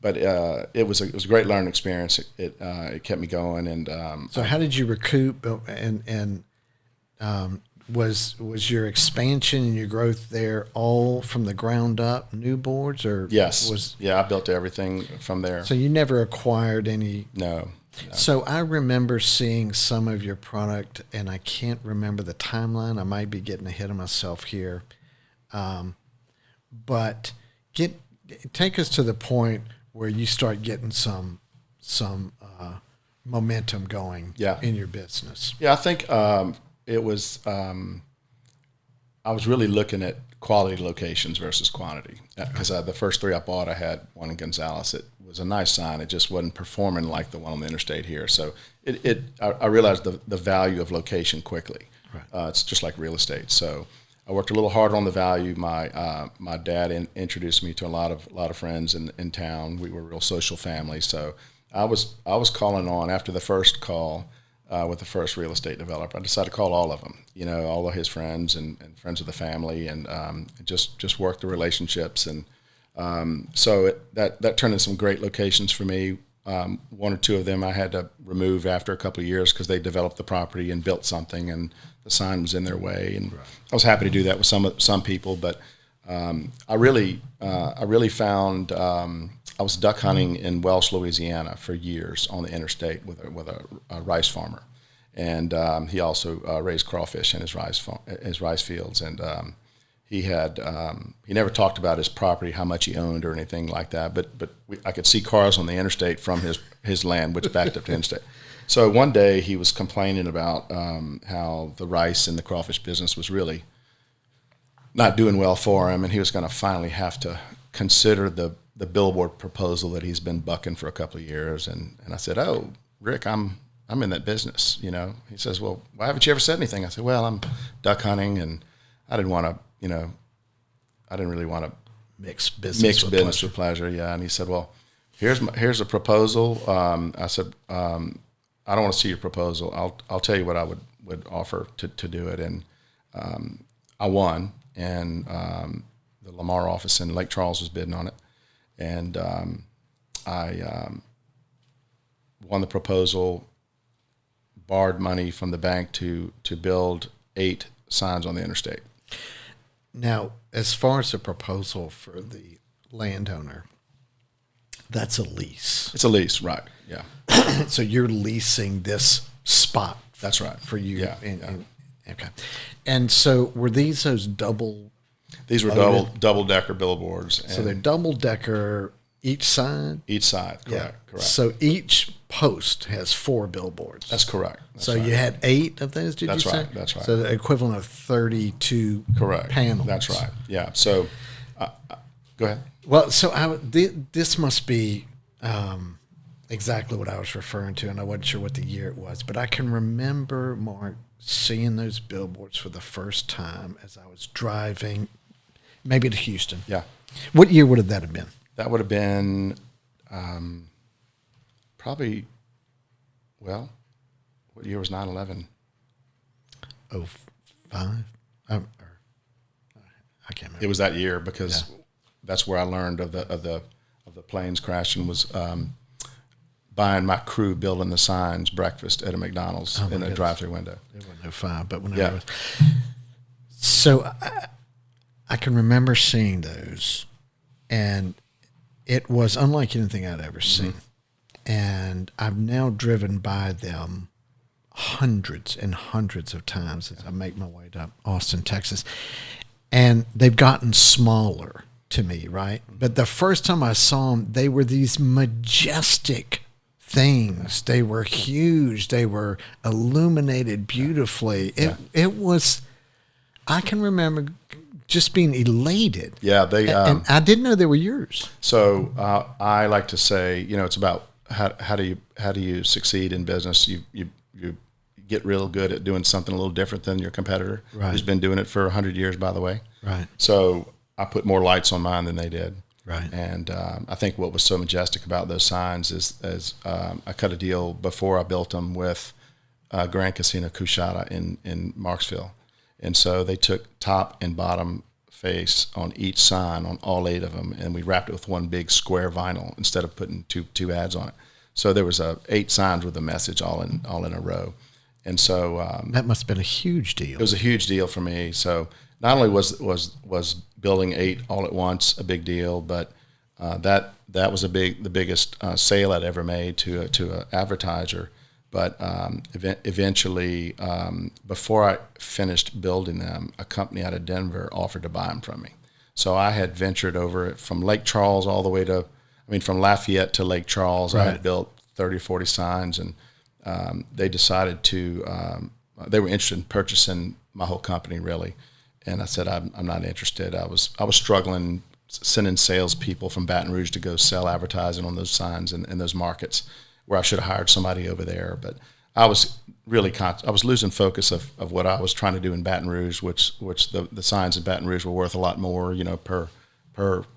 but it was a great learning experience. It kept me going. And so, how did you recoup? And was your expansion and your growth there all from the ground up, new boards, or yes? I built everything from there. So you never acquired any? No. So I remember seeing some of your product, and I can't remember the timeline. I might be getting ahead of myself here, but take us to the point where you start getting some momentum going in your business. Yeah, I think it was. I was really looking at quality locations versus quantity, because the first 3 I bought, I had one in Gonzales. It was a nice sign. It just wasn't performing like the one on the interstate here. So I realized the value of location quickly. Right. It's just like real estate. So I worked a little harder on the value. My dad introduced me to a lot of friends in town. We were a real social family. So I was calling on after the first call with the first real estate developer. I decided to call all of them, all of his friends and friends of the family, and just work the relationships. And so that turned into some great locations for me. 1 or 2 of them I had to remove after a couple of years because they developed the property and built something, and the sign was in their way. And I was happy to do that with some people, but I really found I was duck hunting in Welch, Louisiana for years on the interstate with a rice farmer, and he also raised crawfish in his rice fields. And he never talked about his property, how much he owned or anything like that. But I could see cars on the interstate from his land, which backed up to the interstate. So one day he was complaining about how the rice and the crawfish business was really not doing well for him, and he was going to finally have to consider the billboard proposal that he's been bucking for a couple of years. And I said, "Oh, Rick, I'm in that business, you know." He says, "Well, why haven't you ever said anything?" I said, "Well, I'm duck hunting, and I didn't really want to mix business with pleasure." Yeah. And he said, "Well, here's a proposal." I said, "I don't want to see your proposal. I'll tell you what I would offer to do it." And I won, and the Lamar office in Lake Charles was bidding on it. And I won the proposal, borrowed money from the bank to build 8 signs on the interstate. Now, as far as the proposal for the landowner, that's a lease. It's a lease, right? Yeah. So you're leasing this spot. That's right. For you. Yeah. Okay. And so were these those double? These were double-decker billboards. So they're double-decker each side? Each side, correct. So each post has 4 billboards. That's correct. So you had 8 of those, did you say? That's right. So the equivalent of 32 panels. That's right. Yeah. So go ahead. Well, so this must be exactly what I was referring to, and I wasn't sure what the year it was, but I can remember, Mark, seeing those billboards for the first time as I was driving, maybe to Houston. Yeah. What year would that have been? That would have been probably, well, what year was 9/11? 05? I can't remember. It was that year because that's where I learned of the planes crashing, was buying my crew building the signs, breakfast at a McDonald's in a drive-through window. It wasn't 05, but whenever it was. So I can remember seeing those, and it was unlike anything I'd ever seen. And I've now driven by them hundreds and hundreds of times as I make my way to Austin, Texas. And they've gotten smaller to me, right? But the first time I saw them, they were these majestic things. They were huge. They were illuminated beautifully. It was, I can remember just being elated. Yeah, and I didn't know they were yours. So I like to say, it's about how do you succeed in business? You get real good at doing something a little different than your competitor, who's been doing it for 100 years, by the way. Right. So I put more lights on mine than they did. Right. And I think what was so majestic about those signs is I cut a deal before I built them with Grand Casino Cushata in Marksville. And so they took top and bottom face on each sign on all 8 of them, and we wrapped it with one big square vinyl instead of putting two ads on it. So there was 8 signs with a message all in a row. And so that must have been a huge deal. It was a huge deal for me. So not only was building 8 all at once a big deal, but that was the biggest sale I'd ever made to an advertiser. But eventually, before I finished building them, a company out of Denver offered to buy them from me. So I had ventured over from Lake Charles all the way from Lafayette to Lake Charles. Right. I had built 30 or 40 signs, and they decided they were interested in purchasing my whole company, really. And I said, I'm not interested. I was struggling sending salespeople from Baton Rouge to go sell advertising on those signs in those markets, where I should have hired somebody over there. But I was really I was losing focus of what I was trying to do in Baton Rouge, which the signs in Baton Rouge were worth a lot more, per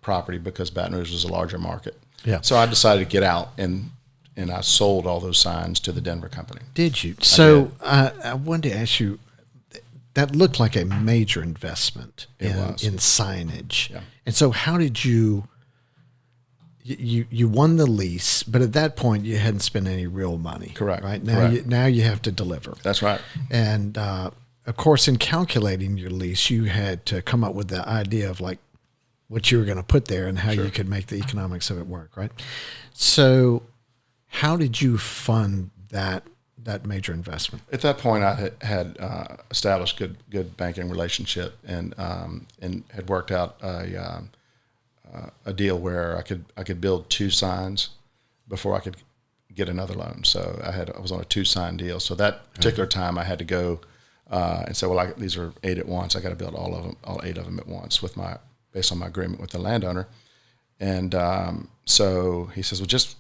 property, because Baton Rouge was a larger market. Yeah. So I decided to get out, and I sold all those signs to the Denver company. Did you? So I wanted to ask you, that looked like a major investment in signage. Yeah. And so how did you won the lease, but at that point you hadn't spent any real money. Correct. Right? Now you have to deliver. That's right. And of course, in calculating your lease, you had to come up with the idea of, like, what you were going to put there and how you could make the economics of it work, right? So how did you fund that major investment? At that point, I had established good banking relationship and had worked out a deal where I could build 2 signs before I could get another loan. So I was on a 2-sign deal. So that particular time, I had to go and say, well, these are 8 at once. I got to build all 8 of them at once based on my agreement with the landowner. And so he says, well, just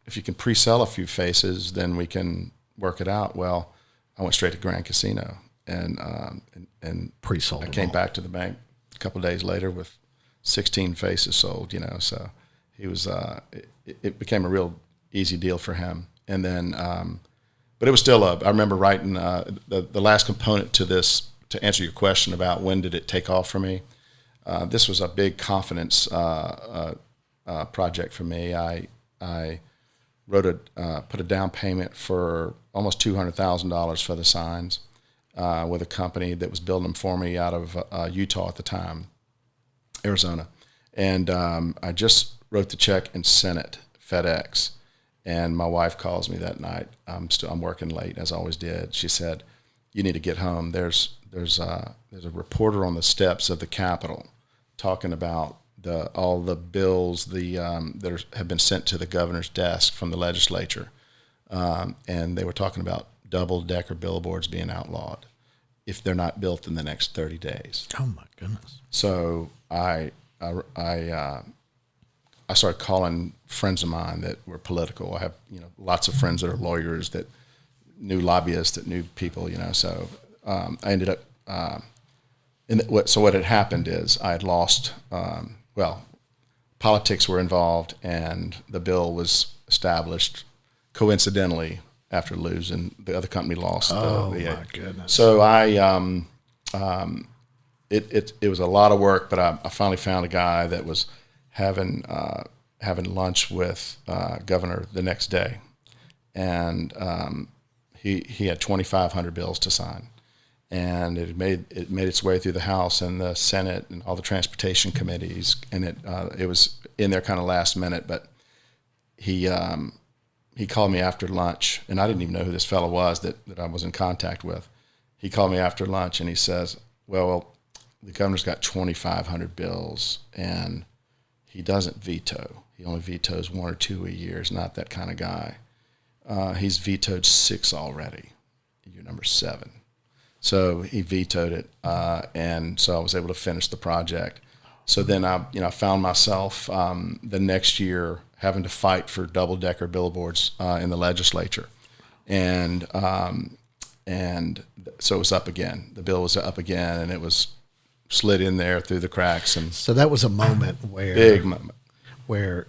if you can pre-sell a few faces, then we can work it out. Well, I went straight to Grand Casino and pre-sold. I came back to the bank a couple of days later with 16 faces sold. So he was. It became a real easy deal for him. And then, but it was still I remember writing the last component to this to answer your question about when did it take off for me. This was a big confidence project for me. I put a down payment for almost $200,000 for the signs with a company that was building them for me out of Utah at the time, Arizona. And I just wrote the check and sent it FedEx. And my wife calls me that night. I'm working late, as I always did. She said, "You need to get home. There's a reporter on the steps of the Capitol talking about all the bills that have been sent to the governor's desk from the legislature, and they were talking about double-decker billboards being outlawed if they're not built in the next 30 days." Oh my goodness! So I started calling friends of mine that were political. I have lots of friends that are lawyers, that knew lobbyists, that knew people. So I ended up. So what had happened is I had lost. Politics were involved, and the bill was established coincidentally after losing. The other company lost. My goodness! So it was a lot of work, but I finally found a guy that was having lunch with governor the next day, and he had 2,500 bills to sign. And it made its way through the House and the Senate and all the transportation committees, and it was in there kind of last minute. But he called me after lunch, and I didn't even know who this fellow was that I was in contact with. He called me after lunch, and he says, "Well, the governor's got 2,500 bills, and he doesn't veto. He only vetoes 1 or 2 a year. He's not that kind of guy. He's vetoed 6 already. You're number 7." So he vetoed it, and so I was able to finish the project. So then I found myself the next year having to fight for double-decker billboards in the legislature, and so it was up again. The bill was up again, and it was slid in there through the cracks. And so that was a moment where big moment where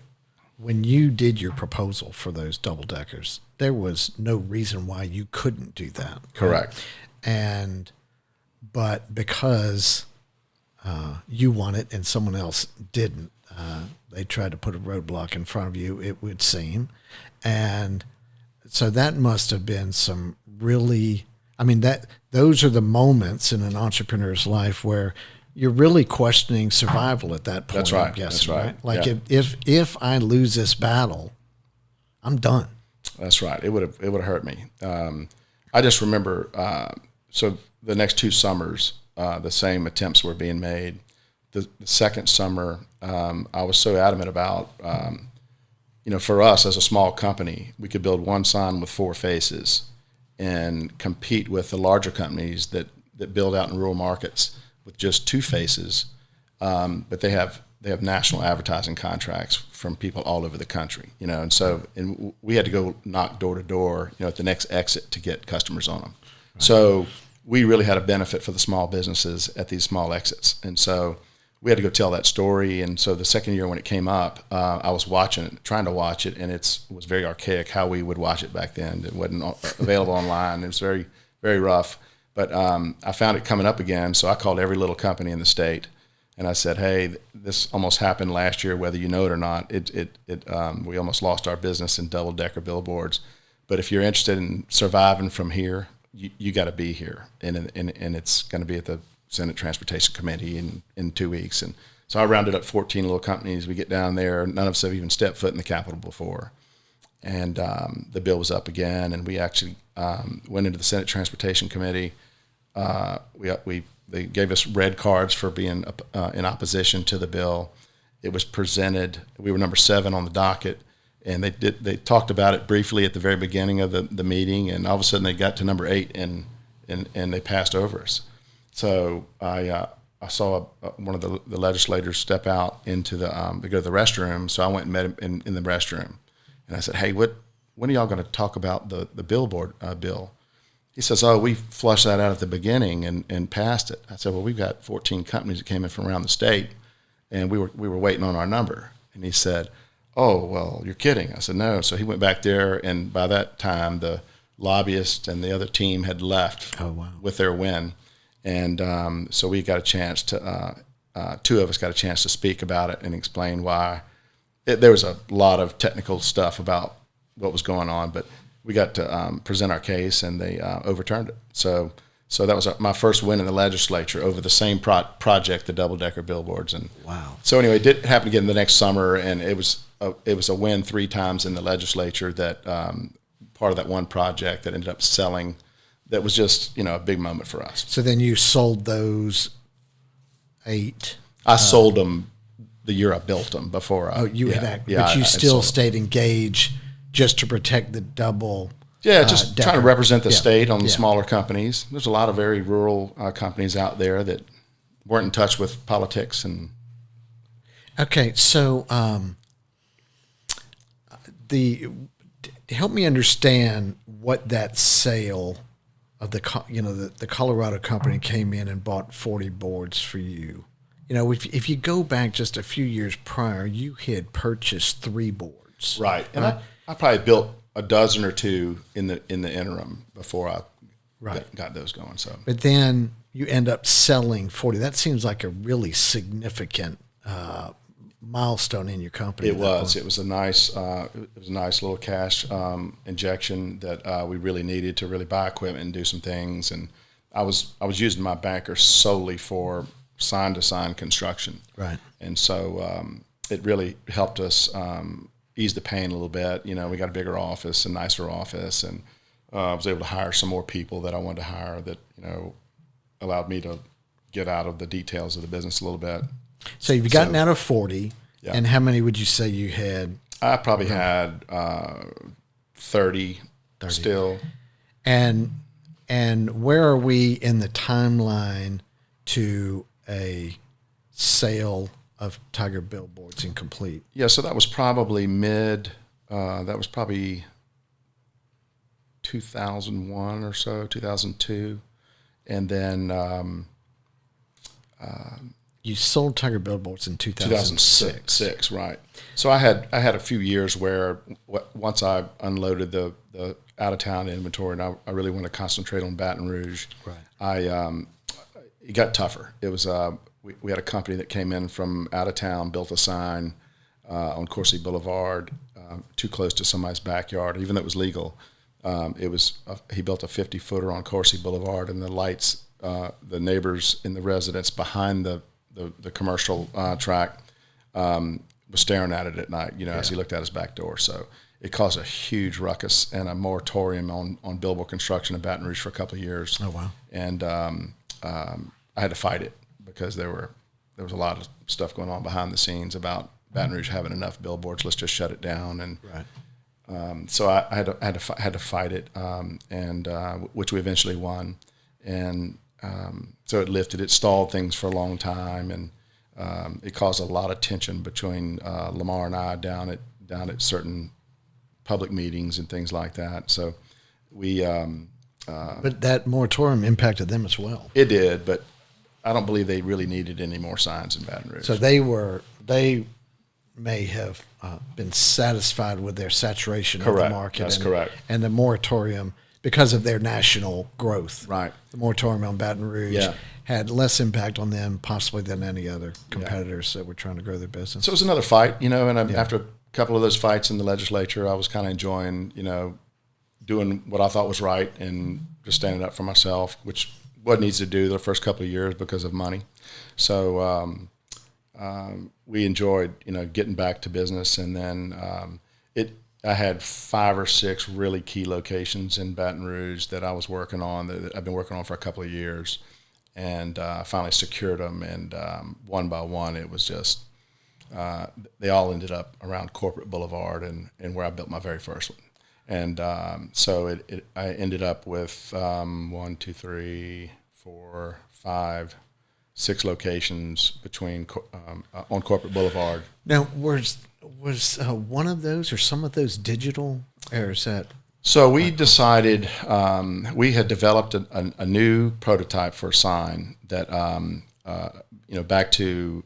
when you did your proposal for those double-deckers, there was no reason why you couldn't do that. Correct. Right? But because you won it and someone else didn't, they tried to put a roadblock in front of you, it would seem. And so that must have been some really, those are the moments in an entrepreneur's life where you're really questioning survival at that point. That's right. I'm guessing, That's right. Like yeah. if I lose this battle, I'm done. That's right. It would have hurt me. I just remember. So the next 2 summers, the same attempts were being made. The second summer, I was so adamant about, for us as a small company, we could build 1 sign with 4 faces and compete with the larger companies that build out in rural markets with just 2 faces, but they have national advertising contracts from people all over the country, and so we had to go knock door to door, at the next exit to get customers on them. Right. So we really had a benefit for the small businesses at these small exits, and so we had to go tell that story. And so the second year when it came up, I was trying to watch it, and it was very archaic how we would watch it back then. It wasn't available online. It was very, very rough. But I found it coming up again, so I called every little company in the state, and I said, "Hey, this almost happened last year, whether you know it or not. We almost lost our business in double-decker billboards. But if you're interested in surviving from here, you got to be here, and it's going to be at the Senate Transportation Committee in 2 weeks." And So I rounded up 14 little companies. We get down there. None of us have even stepped foot in the Capitol before. And the bill was up again, and we actually went into the Senate Transportation Committee. They gave us red cards for being in opposition to the bill. It was presented. We were number 7 on the docket, and they talked about it briefly at the very beginning of the meeting, and all of a sudden they got to number 8 and they passed over us. So I saw one of the legislators step out into to go to the restroom. So I went and met him in the restroom, and I said, "Hey, when are y'all going to talk about the billboard bill?" He says, "Oh, we flushed that out at the beginning and passed it." I said, "Well, we've got 14 companies that came in from around the state, and we were waiting on our number." And he said, "Oh, well, you're kidding." I said, "No." So he went back there, and by that time, the lobbyist and the other team had left with their win. And so we got a chance to, 2 of us got a chance to speak about it and explain why. There was a lot of technical stuff about what was going on, but we got to present our case, and they overturned it. So that was my first win in the legislature over the same project, the double-decker billboards. And wow. So anyway, it did happen again the next summer, and it was a win 3 times in the legislature. That part of that one project that ended up selling. That was just a big moment for us. So then you sold those 8. I sold them the year I built them before. But you still stayed engaged just to protect the double. Yeah, just trying to represent the state on the smaller companies. There's a lot of very rural companies out there that weren't in touch with politics. And okay, so help me understand what that sale of the Colorado company came in and bought 40 boards for you. If you go back just a few years prior, you had purchased 3 boards. Right, and I probably built a dozen or 2 in the interim before I got those going. So, but then you end up selling 40. That seems like a really significant milestone in your company. It was. It was a nice little cash injection that we really needed to really buy equipment and do some things. And I was using my banker solely for sign-to-sign construction. Right. And so it really helped us ease the pain a little bit. We got a bigger office, a nicer office, and I was able to hire some more people that I wanted to hire that allowed me to get out of the details of the business a little bit. So you've gotten out of 40, and how many would you say you had? I probably had 30 still. And where are we in the timeline to a sale of Tiger billboards and complete? Yeah, so that was probably that was probably 2001 or so, 2002. And then you sold Tiger billboards in 2006, right? So I had a few years where once I unloaded the out of town inventory, and I really want to concentrate on Baton Rouge. Right. It got tougher. It was we had a company that came in from out of town, built a sign on Coursey Boulevard, too close to somebody's backyard, even though it was legal. He built a 50-footer on Coursey Boulevard, and the lights, the neighbors in the residence behind the commercial track was staring at it at night, as he looked out his back door. So it caused a huge ruckus and a moratorium on billboard construction in Baton Rouge for a couple of years. Oh, wow. And I had to fight it because there was a lot of stuff going on behind the scenes about Baton Rouge having enough billboards. Let's just shut it down. And right. so I had to fight it, and which we eventually won. And so it stalled things for a long time, and it caused a lot of tension between Lamar and I down at certain public meetings and things like that. So we. But that moratorium impacted them as well. It did, but I don't believe they really needed any more signs in Baton Rouge. So they may have been satisfied with their saturation of the market. That's correct. And the moratorium, because of their national growth. Right. The moratorium on Baton Rouge had less impact on them possibly than any other competitors that were trying to grow their business. So it was another fight, and after a couple of those fights in the legislature, I was kind of enjoying, doing what I thought was right and just standing up for myself, which wasn't easy to do the first couple of years because of money. So we enjoyed, getting back to business. And then I had 5 or 6 really key locations in Baton Rouge that I was working on, that I've been working on for a couple of years, and finally secured them. And one by one, it was just, they all ended up around Corporate Boulevard and where I built my very first one. And so I ended up with 1, 2, 3, 4, 5, 6 locations between on Corporate Boulevard. Now, was one of those or some of those digital, or is that? So we decided, we had developed a new prototype for a sign that, back to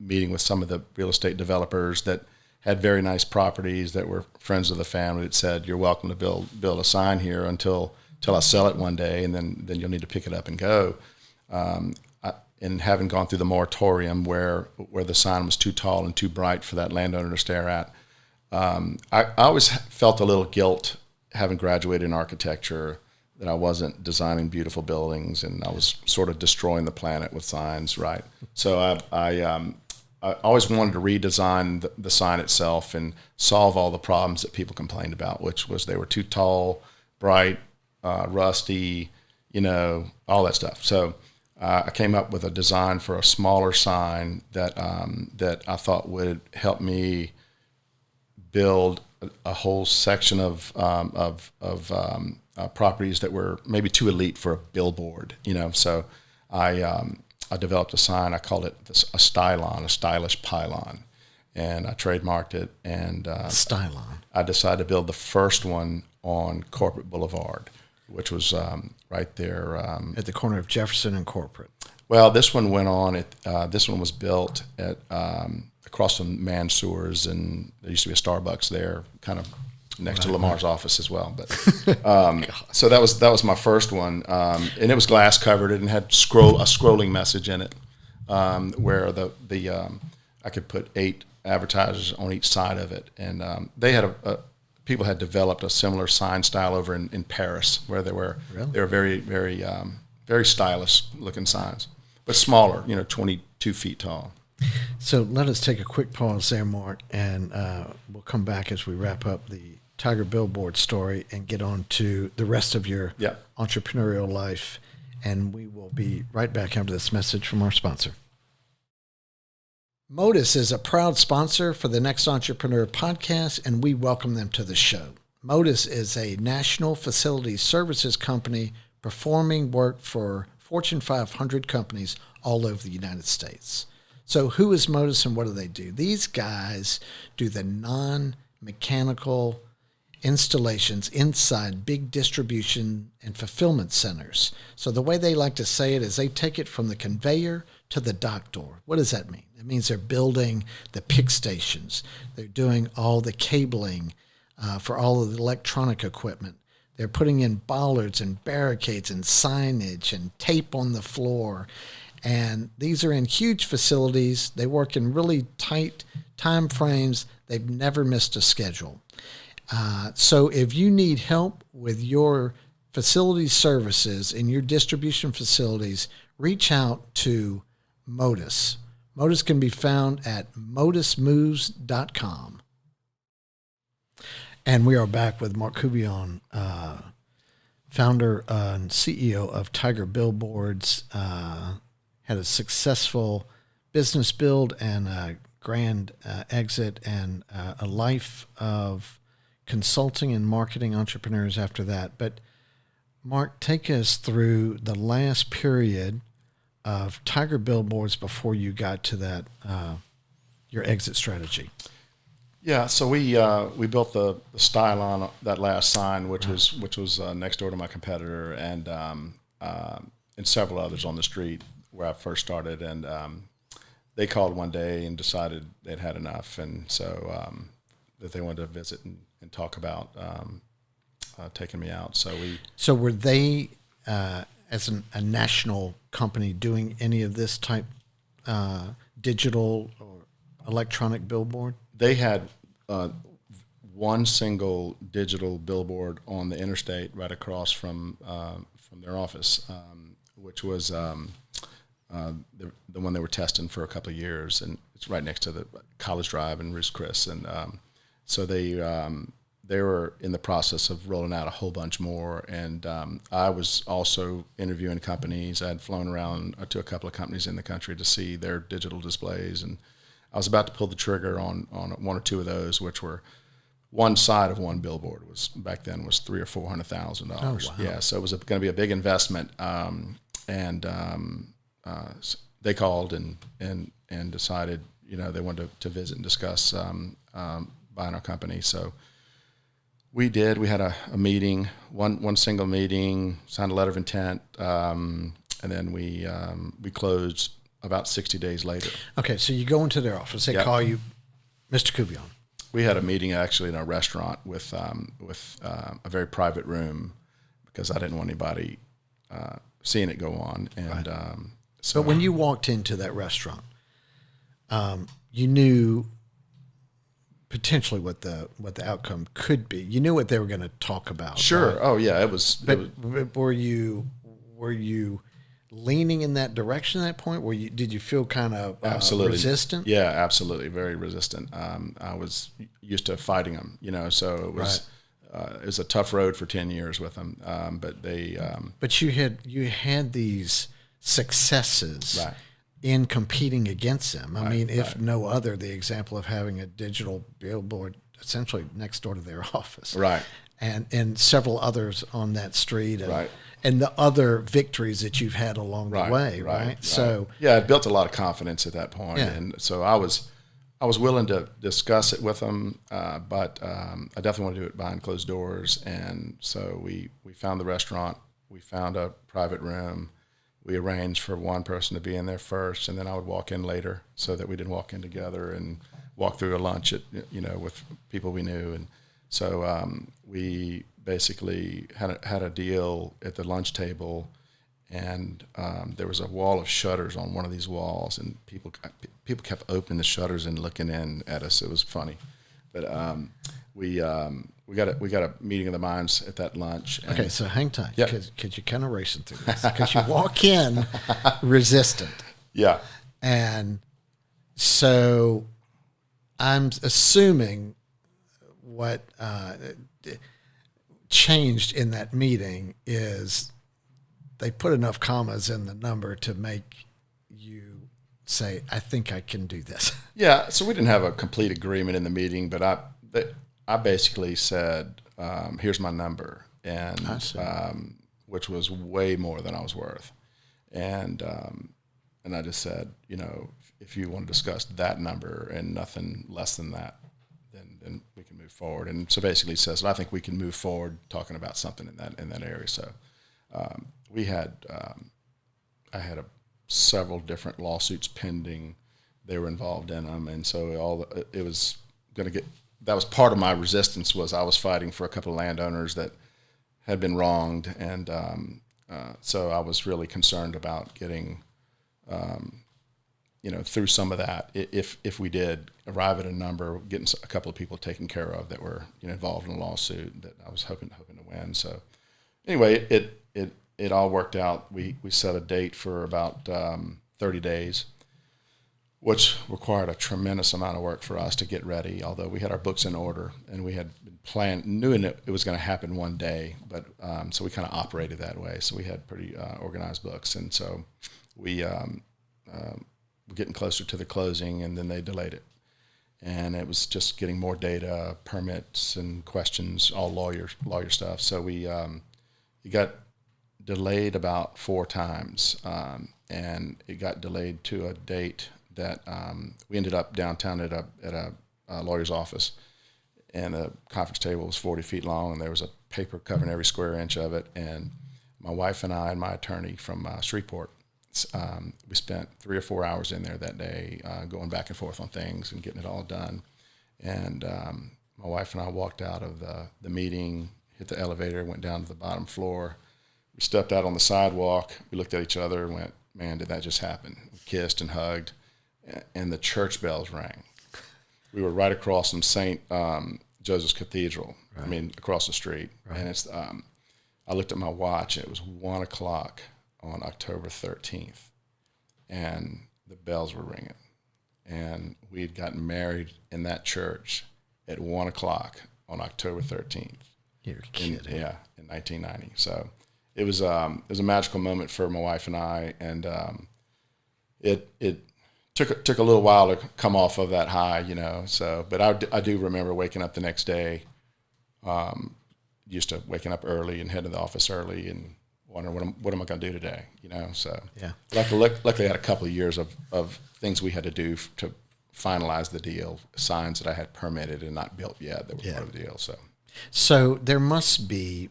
meeting with some of the real estate developers that had very nice properties that were friends of the family, that said, "You're welcome to build a sign here until I sell it one day, and then you'll need to pick it up and go." And having gone through the moratorium where the sign was too tall and too bright for that landowner to stare at, I always felt a little guilt, having graduated in architecture, that I wasn't designing beautiful buildings, and I was sort of destroying the planet with signs, right? So I always wanted to redesign the sign itself and solve all the problems that people complained about, which was they were too tall, bright, rusty, all that stuff. So I came up with a design for a smaller sign that I thought would help me build a whole section of properties that were maybe too elite for a billboard. So I developed a sign. I called it a stylon, a stylish pylon, and I trademarked it. And Stylon. I decided to build the first one on Corporate Boulevard, which was right there At the corner of Jefferson and Corporate. Well, this one went on. This one was built at across from Mansour's, and there used to be a Starbucks there, kind of next to Lamar's office as well. But so that was my first one, and it was glass covered and had a scrolling message in it, where I could put 8 advertisers on each side of it, and they had people had developed a similar sign style over in Paris, where they were very, very, very stylish looking signs, but smaller, 22 feet tall. So let us take a quick pause there, Mark, and we'll come back as we wrap up the Tiger Billboard story and get on to the rest of your entrepreneurial life. And we will be right back after this message from our sponsor. Modus is a proud sponsor for the Next Entrepreneur podcast, and we welcome them to the show. Modus is a national facility services company performing work for Fortune 500 companies all over the United States. So who is Modus and what do they do? These guys do the non-mechanical installations inside big distribution and fulfillment centers. So the way they like to say it is they take it from the conveyor to the dock door. What does that mean? It means they're building the pick stations. They're doing all the cabling for all of the electronic equipment. They're putting in bollards and barricades and signage and tape on the floor. And these are in huge facilities. They work in really tight time frames. They've never missed a schedule. So if you need help with your facility services in your distribution facilities, reach out to Modus. Modus can be found at modusmoves.com. And we are back with Marc Couvillion, founder and CEO of Tiger Billboards. Had a successful business build and a grand exit, and a life of consulting and marketing entrepreneurs after that. But Mark, take us through the last period of Tiger Billboards before you got to that your exit strategy. Yeah, so we built the stylon, that last sign, which was next door to my competitor, and several others on the street where I first started, and they called one day and decided they'd had enough, and so that they wanted to visit and talk about taking me out. So were they as a national company doing any of this type digital or electronic billboard? They had one single digital billboard on the interstate right across from their office, which was the one they were testing for a couple of years, and it's right next to the College Drive in Ruth's Chris, and so they were in the process of rolling out a whole bunch more, and I was also interviewing companies. I had flown around to a couple of companies in the country to see their digital displays, and I was about to pull the trigger on one or two of those, which were one side of one billboard was back then was $300,000 or $400,000. Oh, wow. Yeah, so it was going to be a big investment, they called and decided, they wanted to visit and discuss buying our company. So we did. We had a meeting, one single meeting, signed a letter of intent, and then we closed about 60 days later. Okay, so you go into their office. They Yep. call you Mr. Couvillion. We had a meeting actually in a restaurant with a very private room because I didn't want anybody seeing it go on. And Right. so But when you walked into that restaurant, you knew potentially what the outcome could be. You knew what they were going to talk about. sure, right? oh yeah, it was. But were you leaning in that direction at that point? Did you feel kind of Absolutely resistant? Yeah, absolutely, very resistant. I was used to fighting them, so it was it was a tough road for 10 years with them. But they But you had these successes Right. in competing against them. I mean, if right. no other, the example of having a digital billboard essentially next door to their office, Right. and several others on that street, and, Right. and the other victories that you've had along the way, right? So yeah, I built a lot of confidence at that point, Yeah. and so I was willing to discuss it with them, but I definitely want to do it behind closed doors. And so we found the restaurant, we found a private room, we arranged for one person to be in there first, and then I would walk in later, so that we didn't walk in together and walk through a lunch with people we knew. And so we basically had a deal at the lunch table. And there was a wall of shutters on one of these walls, and people kept opening the shutters and looking in at us. It was funny, but we got a meeting of the minds at that lunch. And okay, so hang tight, Yeah. because you're kind of racing through this, because you walk in resistant. yeah, And so I'm assuming what changed in that meeting is they put enough commas in the number to make you say, I think I can do this. yeah. So we didn't have a complete agreement in the meeting, but I basically said, "Here's my number," and I see. which was way more than I was worth, and I just said, if you want to discuss that number and nothing less than that, then we can move forward. And so basically it says, I think we can move forward talking about something in that area. So we had I had several different lawsuits pending. They were involved in them, and so it was going to get. That was part of my resistance, was I was fighting for a couple of landowners that had been wronged, and so I was really concerned about getting, through some of that. If we did arrive at a number, getting a couple of people taken care of that were involved in a lawsuit that I was hoping to win. So anyway, it all worked out. We set a date for about 30 days. Which required a tremendous amount of work for us to get ready, although we had our books in order and we had knew it was going to happen one day, but so we kind of operated that way. So we had pretty organized books, and so we were getting closer to the closing, and then they delayed it. And it was just getting more data, permits, and questions, all lawyer stuff. So it got delayed about 4 times, and it got delayed to a date that we ended up downtown at a lawyer's office, and the conference table was 40 feet long, and there was a paper covering every square inch of it. And my wife and I and my attorney from Shreveport, we spent 3 or 4 hours in there that day, going back and forth on things and getting it all done. And my wife and I walked out of the meeting, hit the elevator, went down to the bottom floor. We stepped out on the sidewalk. We looked at each other and went, "Man, did that just happen?" We kissed and hugged. And the church bells rang. We were right across from St. Joseph's Cathedral. Right. I mean, across the street. Right. And it's. I looked at my watch. And it was 1:00 on October 13th, and the bells were ringing. And we had gotten married in that church at 1 o'clock on October 13th. You're kidding. In 1990. So it was a magical moment for my wife and I, and it took a little while to come off of that high, you know. So, but I do remember waking up the next day, used to waking up early and heading to the office early and wondering what am I going to do today, you know. So yeah, luckily I had a couple of years of things we had to do to finalize the deal, signs that I had permitted and not built yet that were part of the deal. So there must be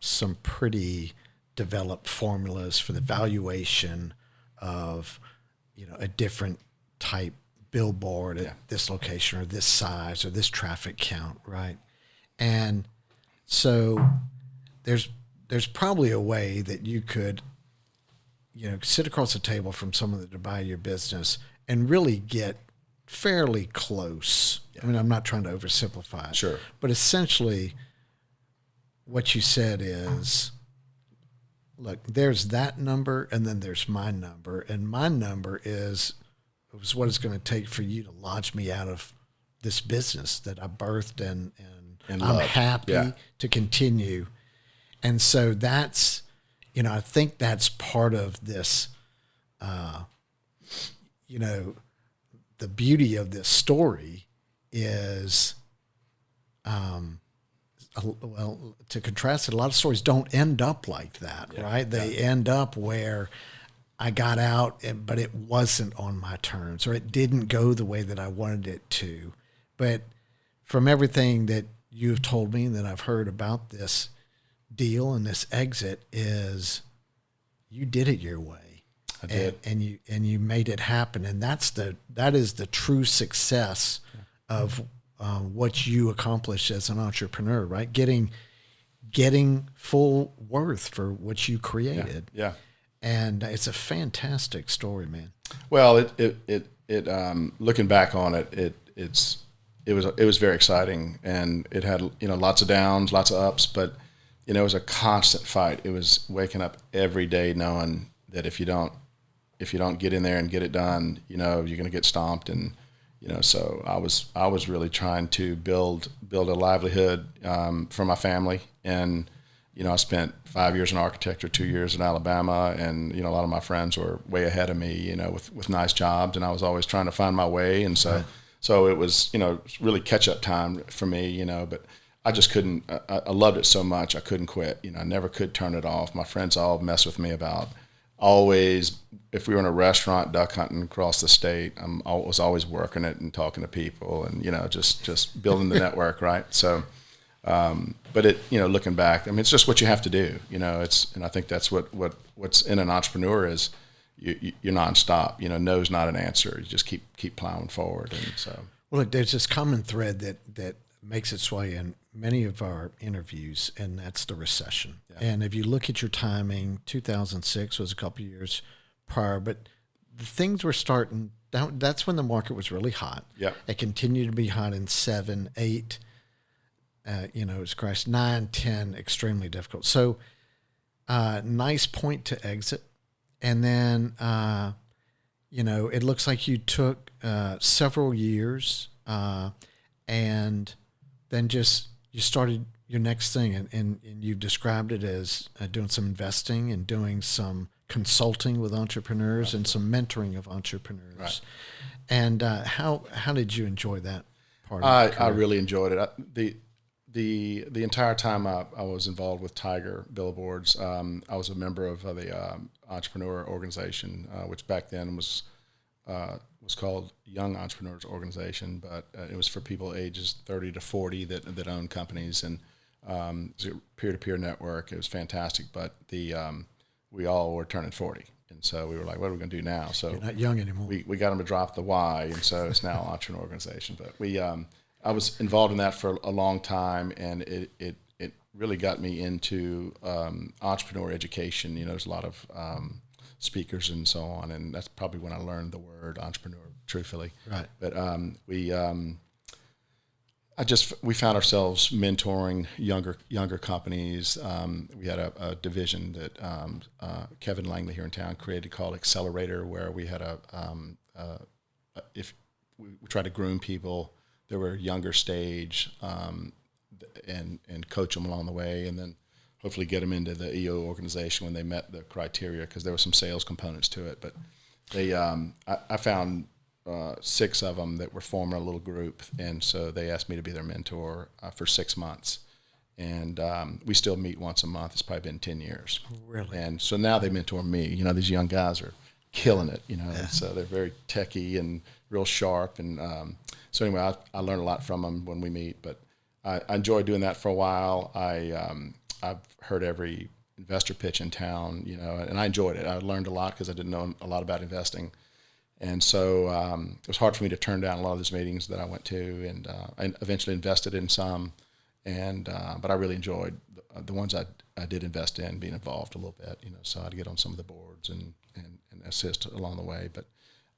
some pretty developed formulas for the valuation of, you know, a different type billboard at this location or this size or this traffic count, right? And so there's probably a way that you could, you know, sit across the table from someone that to buy your business and really get fairly close. I mean, I'm not trying to oversimplify it. Sure. But essentially what you said is, look, there's that number and then there's my number. And my number is what it's going to take for you to launch me out of this business that I birthed and I'm happy to continue. And so that's, you know, I think that's part of this, you know, the beauty of this story is, well, to contrast it, a lot of stories don't end up like that, right? They end up where I got out, but it wasn't on my terms, or it didn't go the way that I wanted it to. But from everything that you've told me and that I've heard about this deal and this exit, is you did it your way. I did. And you made it happen, and that is the true success of what you accomplished as an entrepreneur, right? Getting full worth for what you created. Yeah. And it's a fantastic story, man. Well, it looking back on it, it was very exciting, and it had, you know, lots of downs, lots of ups, but, you know, it was a constant fight. It was waking up every day knowing that if you don't get in there and get it done, you know, you're going to get stomped. And, you know, so I was really trying to build a livelihood for my family. And, you know, I spent 5 years in architecture, 2 years in Alabama, and, you know, a lot of my friends were way ahead of me, you know, with nice jobs, and I was always trying to find my way. And so, so it was, you know, really catch up time for me, you know, but I just couldn't, I loved it so much. I couldn't quit, you know, I never could turn it off. My friends all mess with me about always, if we were in a restaurant duck hunting across the state, I was always working it and talking to people and, you know, just building the network. Right. So, but it, you know, looking back, I mean, it's just what you have to do, you know, and I think that's what's in an entrepreneur is you're nonstop, you know, no's not an answer. You just keep plowing forward. And so, well, look, there's this common thread that makes its way in many of our interviews, and that's the recession. Yeah. And if you look at your timing, 2006 was a couple of years prior, but the things were starting. That's when the market was really hot. Yeah, it continued to be hot in 7, 8. You know, it's crashed 9, 10, extremely difficult. So, nice point to exit, and then you know, it looks like you took several years, and then just you started your next thing, and you've described it as doing some investing and doing some consulting with entrepreneurs and some mentoring of entrepreneurs. Right. And how did you enjoy that part of your career? I really enjoyed it. The entire time I was involved with Tiger Billboards, I was a member of the entrepreneur organization, which back then was called Young Entrepreneurs Organization, but it was for people ages 30 to 40 that owned companies, and it was a peer-to-peer network. It was fantastic, but we all were turning 40, and so we were like, what are we going to do now? So you're not young anymore. We got them to drop the Y, and so it's now Entrepreneur Organization. But I was involved in that for a long time, and it really got me into entrepreneur education. You know, there's a lot of speakers and so on, and that's probably when I learned the word entrepreneur truthfully. Right. But we found ourselves mentoring younger companies. We had a division that Kevin Langley here in town created called Accelerator, where we had if we tried to groom people that were younger stage, and coach them along the way, and then hopefully get them into the EO organization when they met the criteria, because there were some sales components to it. But they, I found 6 of them that were forming a little group, and so they asked me to be their mentor for 6 months. And we still meet once a month. It's probably been 10 years. Really? And so now they mentor me. You know, these young guys are killing it, you know, yeah. So they're very techy and real sharp. And so anyway, I learn a lot from them when we meet, but I enjoy doing that for a while. I've heard every investor pitch in town, you know, and I enjoyed it. I learned a lot because I didn't know a lot about investing. And so it was hard for me to turn down a lot of those meetings that I went to, and I eventually invested in some. And but I really enjoyed the ones I did invest in, being involved a little bit, you know, so I'd get on some of the boards and assist along the way. But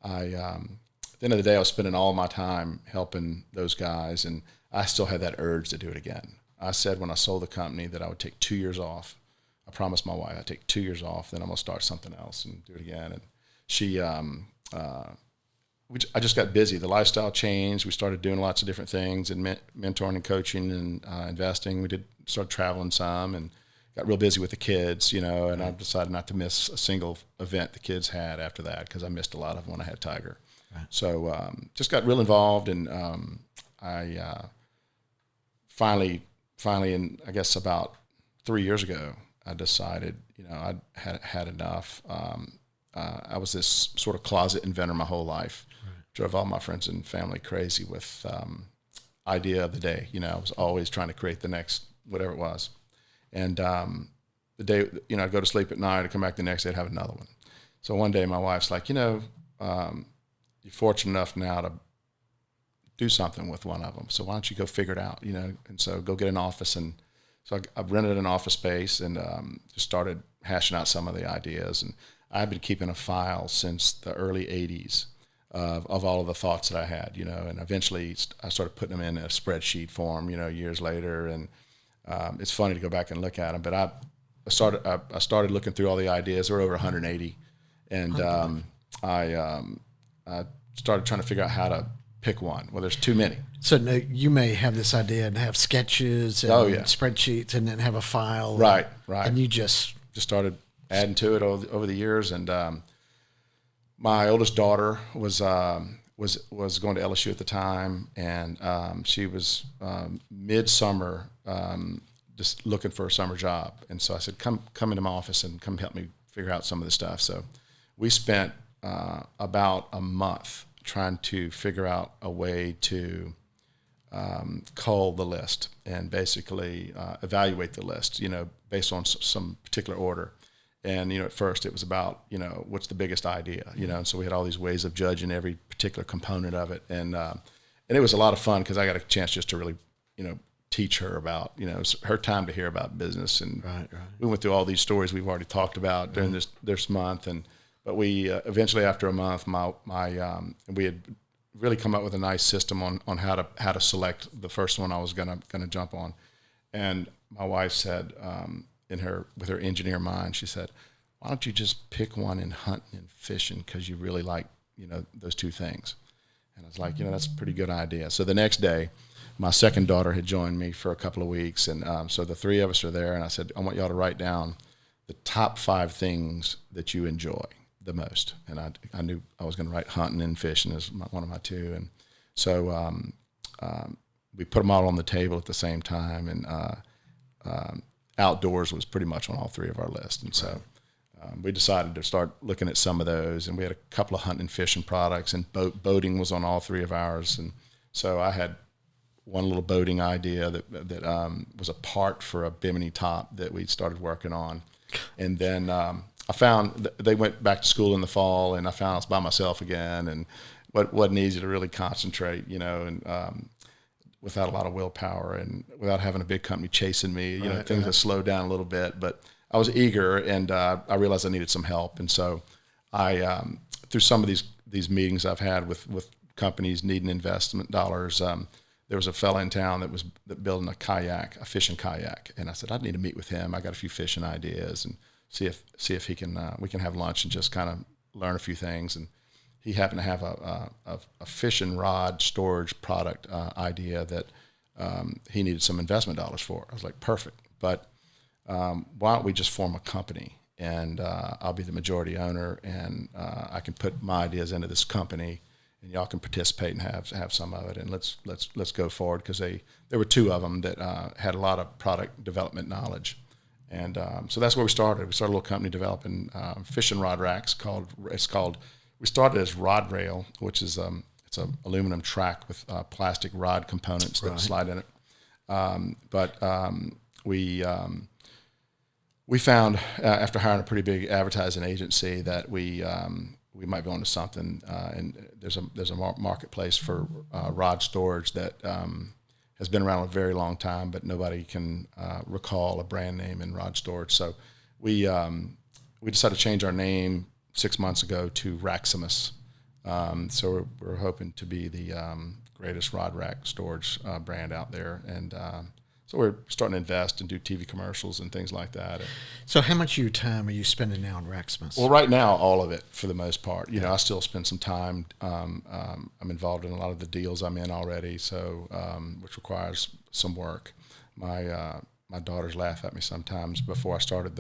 at the end of the day, I was spending all my time helping those guys, and I still had that urge to do it again. I said when I sold the company that I would take 2 years off. I promised my wife I'd take 2 years off, then I'm going to start something else and do it again. And she, I just got busy. The lifestyle changed. We started doing lots of different things, and mentoring and coaching and investing. We started traveling some and got real busy with the kids, you know, and I decided not to miss a single event the kids had after that, because I missed a lot of them when I had Tiger. Right. So just got real involved, and I finally, in, I guess, about 3 years ago, I decided, you know, I had enough. I was this sort of closet inventor my whole life. Right. Drove all my friends and family crazy with idea of the day. You know, I was always trying to create the next whatever it was. And the day, you know, I'd go to sleep at night, I'd come back the next day, I'd have another one. So one day my wife's like, you know, you're fortunate enough now to do something with one of them. So why don't you go figure it out, you know? And so go get an office. And so I rented an office space and just started hashing out some of the ideas. And I've been keeping a file since the early 80s of all of the thoughts that I had, you know, and eventually I started putting them in a spreadsheet form, you know, years later. And it's funny to go back and look at them, but I started looking through all the ideas. There were over 180. And I started trying to figure out how to pick one. Well, there's too many. So no, you may have this idea and have sketches and spreadsheets, and then have a file. Right. And you just started adding to it over the years. And my oldest daughter was going to LSU at the time, and she was midsummer just looking for a summer job. And so I said, come into my office and come help me figure out some of the stuff. So we spent about a month trying to figure out a way to cull the list and basically evaluate the list, you know, based on some particular order. And, you know, at first it was about, you know, what's the biggest idea, you know, and so we had all these ways of judging every particular component of it. And it was a lot of fun because I got a chance just to really, you know, teach her about, you know, it's her time to hear about business. And we went through all these stories we've already talked about during this month. But we eventually, after a month, we had really come up with a nice system on how to select the first one I was gonna jump on. And my wife said, with her engineer mind, she said, "Why don't you just pick one in hunting and fishing, because you really like, you know, those two things?" And I was like, you know, that's a pretty good idea. So the next day, my second daughter had joined me for a couple of weeks, and so the three of us are there. And I said, "I want y'all to write down the top 5 things that you enjoy the most." And I knew I was going to write hunting and fishing as one of my two. And so we put them all on the table at the same time. And outdoors was pretty much on all 3 of our lists. And so we decided to start looking at some of those. And we had a couple of hunting and fishing products, and boating was on all 3 of ours. And so I had one little boating idea that was a part for a bimini top that we started working on. And then I found they went back to school in the fall, and I found I was by myself again, and wasn't easy to really concentrate, you know, and without a lot of willpower and without having a big company chasing me, you know, things have slowed down a little bit. But I was eager, and I realized I needed some help. And so I, through some of these meetings I've had with companies needing investment dollars, there was a fella in town that was building a fishing kayak, and I said, I'd need to meet with him. I got a few fishing ideas, and see if he can we can have lunch and just kind of learn a few things. And he happened to have a fishing rod storage product idea that he needed some investment dollars for. I was like, perfect, but why don't we just form a company, and I'll be the majority owner, and I can put my ideas into this company, and y'all can participate and have some of it, and let's go forward, because there were two of them that had a lot of product development knowledge, and so that's where we started. We started a little company developing fishing rod racks we started as Rod Rail, which is it's an aluminum track with plastic rod components that slide in it, but we found after hiring a pretty big advertising agency that we might be onto something, and there's a marketplace for rod storage that has been around a very long time, but nobody can recall a brand name in rod storage. So we decided to change our name 6 months ago to Raximus. So we're hoping to be the greatest rod rack storage brand out there, and so we're starting to invest and do TV commercials and things like that. So how much of your time are you spending now on Raximus? Well, right now, all of it for the most part. You know, I still spend some time. I'm involved in a lot of the deals I'm in already, so which requires some work. My daughters laugh at me sometimes. Before I started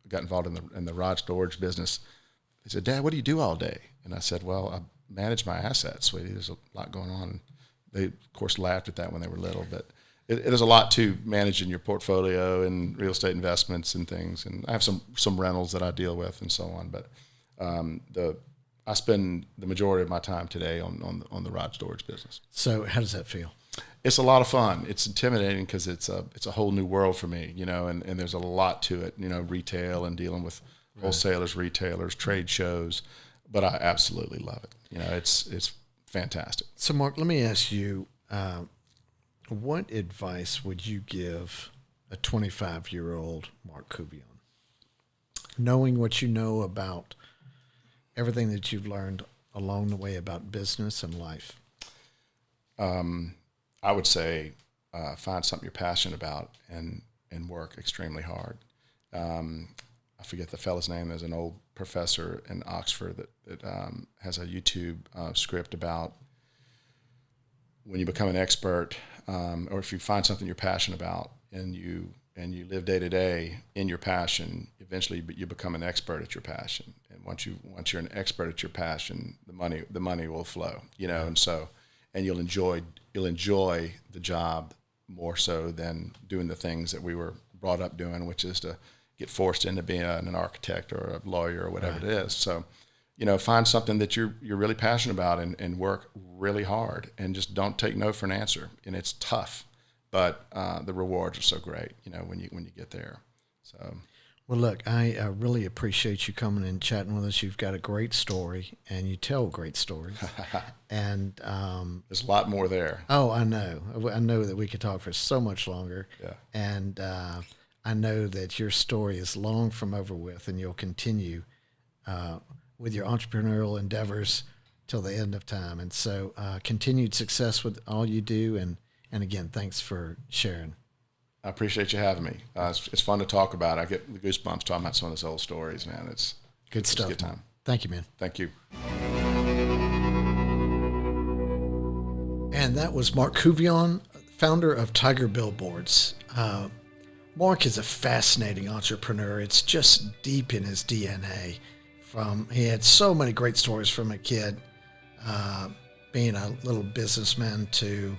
got involved in the rod storage business, they said, "Dad, what do you do all day?" And I said, "Well, I manage my assets, sweetie. There's a lot going on." They, of course, laughed at that when they were little, but there's a lot to managing your portfolio and real estate investments and things. And I have some rentals that I deal with and so on. But I spend the majority of my time today on the rod storage business. So how does that feel? It's a lot of fun. It's intimidating because it's a whole new world for me, you know, and there's a lot to it, you know, retail and dealing with wholesalers, retailers, trade shows. But I absolutely love it. You know, it's fantastic. So, Mark, let me ask you, what advice would you give a 25-year-old Marc Couvillion, knowing what you know about everything that you've learned along the way about business and life? I would say find something you're passionate about and work extremely hard. I forget the fellow's name. There's an old professor in Oxford that has a YouTube script about when you become an expert, or if you find something you're passionate about and you live day to day in your passion, eventually you become an expert at your passion. And once you're an expert at your passion, the money will flow, you know. And you'll enjoy the job more so than doing the things that we were brought up doing, which is to get forced into being an architect or a lawyer or whatever it is. So, you know, find something that you're really passionate about and work really hard, and just don't take no for an answer. And it's tough, but the rewards are so great, you know, when you get there. So, well, look, I really appreciate you coming and chatting with us. You've got a great story, and you tell great stories. And there's a lot more there. Oh, I know. I know that we could talk for so much longer. Yeah. And I know that your story is long from over with, and you'll continue with your entrepreneurial endeavors till the end of time. And so continued success with all you do. And again, thanks for sharing. I appreciate you having me. It's fun to talk about. I get the goosebumps talking about some of those old stories, man. It's good stuff. It's a good time. Thank you, man. Thank you. And that was Marc Couvillion, founder of Tiger Billboards. Marc is a fascinating entrepreneur. It's just deep in his DNA. He had so many great stories from a kid, being a little businessman, to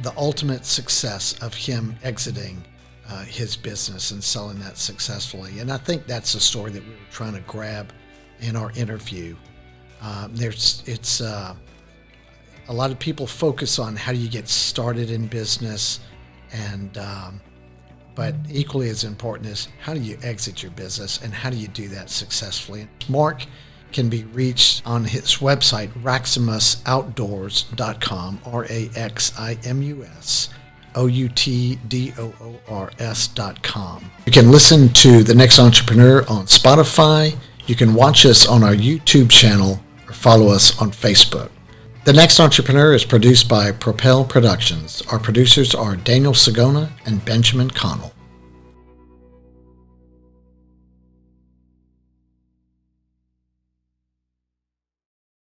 the ultimate success of him exiting his business and selling that successfully. And I think that's the story that we were trying to grab in our interview. A lot of people focus on how do you get started in business, but equally as important is how do you exit your business and how do you do that successfully. Marc can be reached on his website, raximoutdoors.com, RAXIMUSOUTDOORS.com. You can listen to The Next Entrepreneur on Spotify. You can watch us on our YouTube channel or follow us on Facebook. The Next Entrepreneur is produced by Propel Productions. Our producers are Daniel Sagona and Benjamin Connell.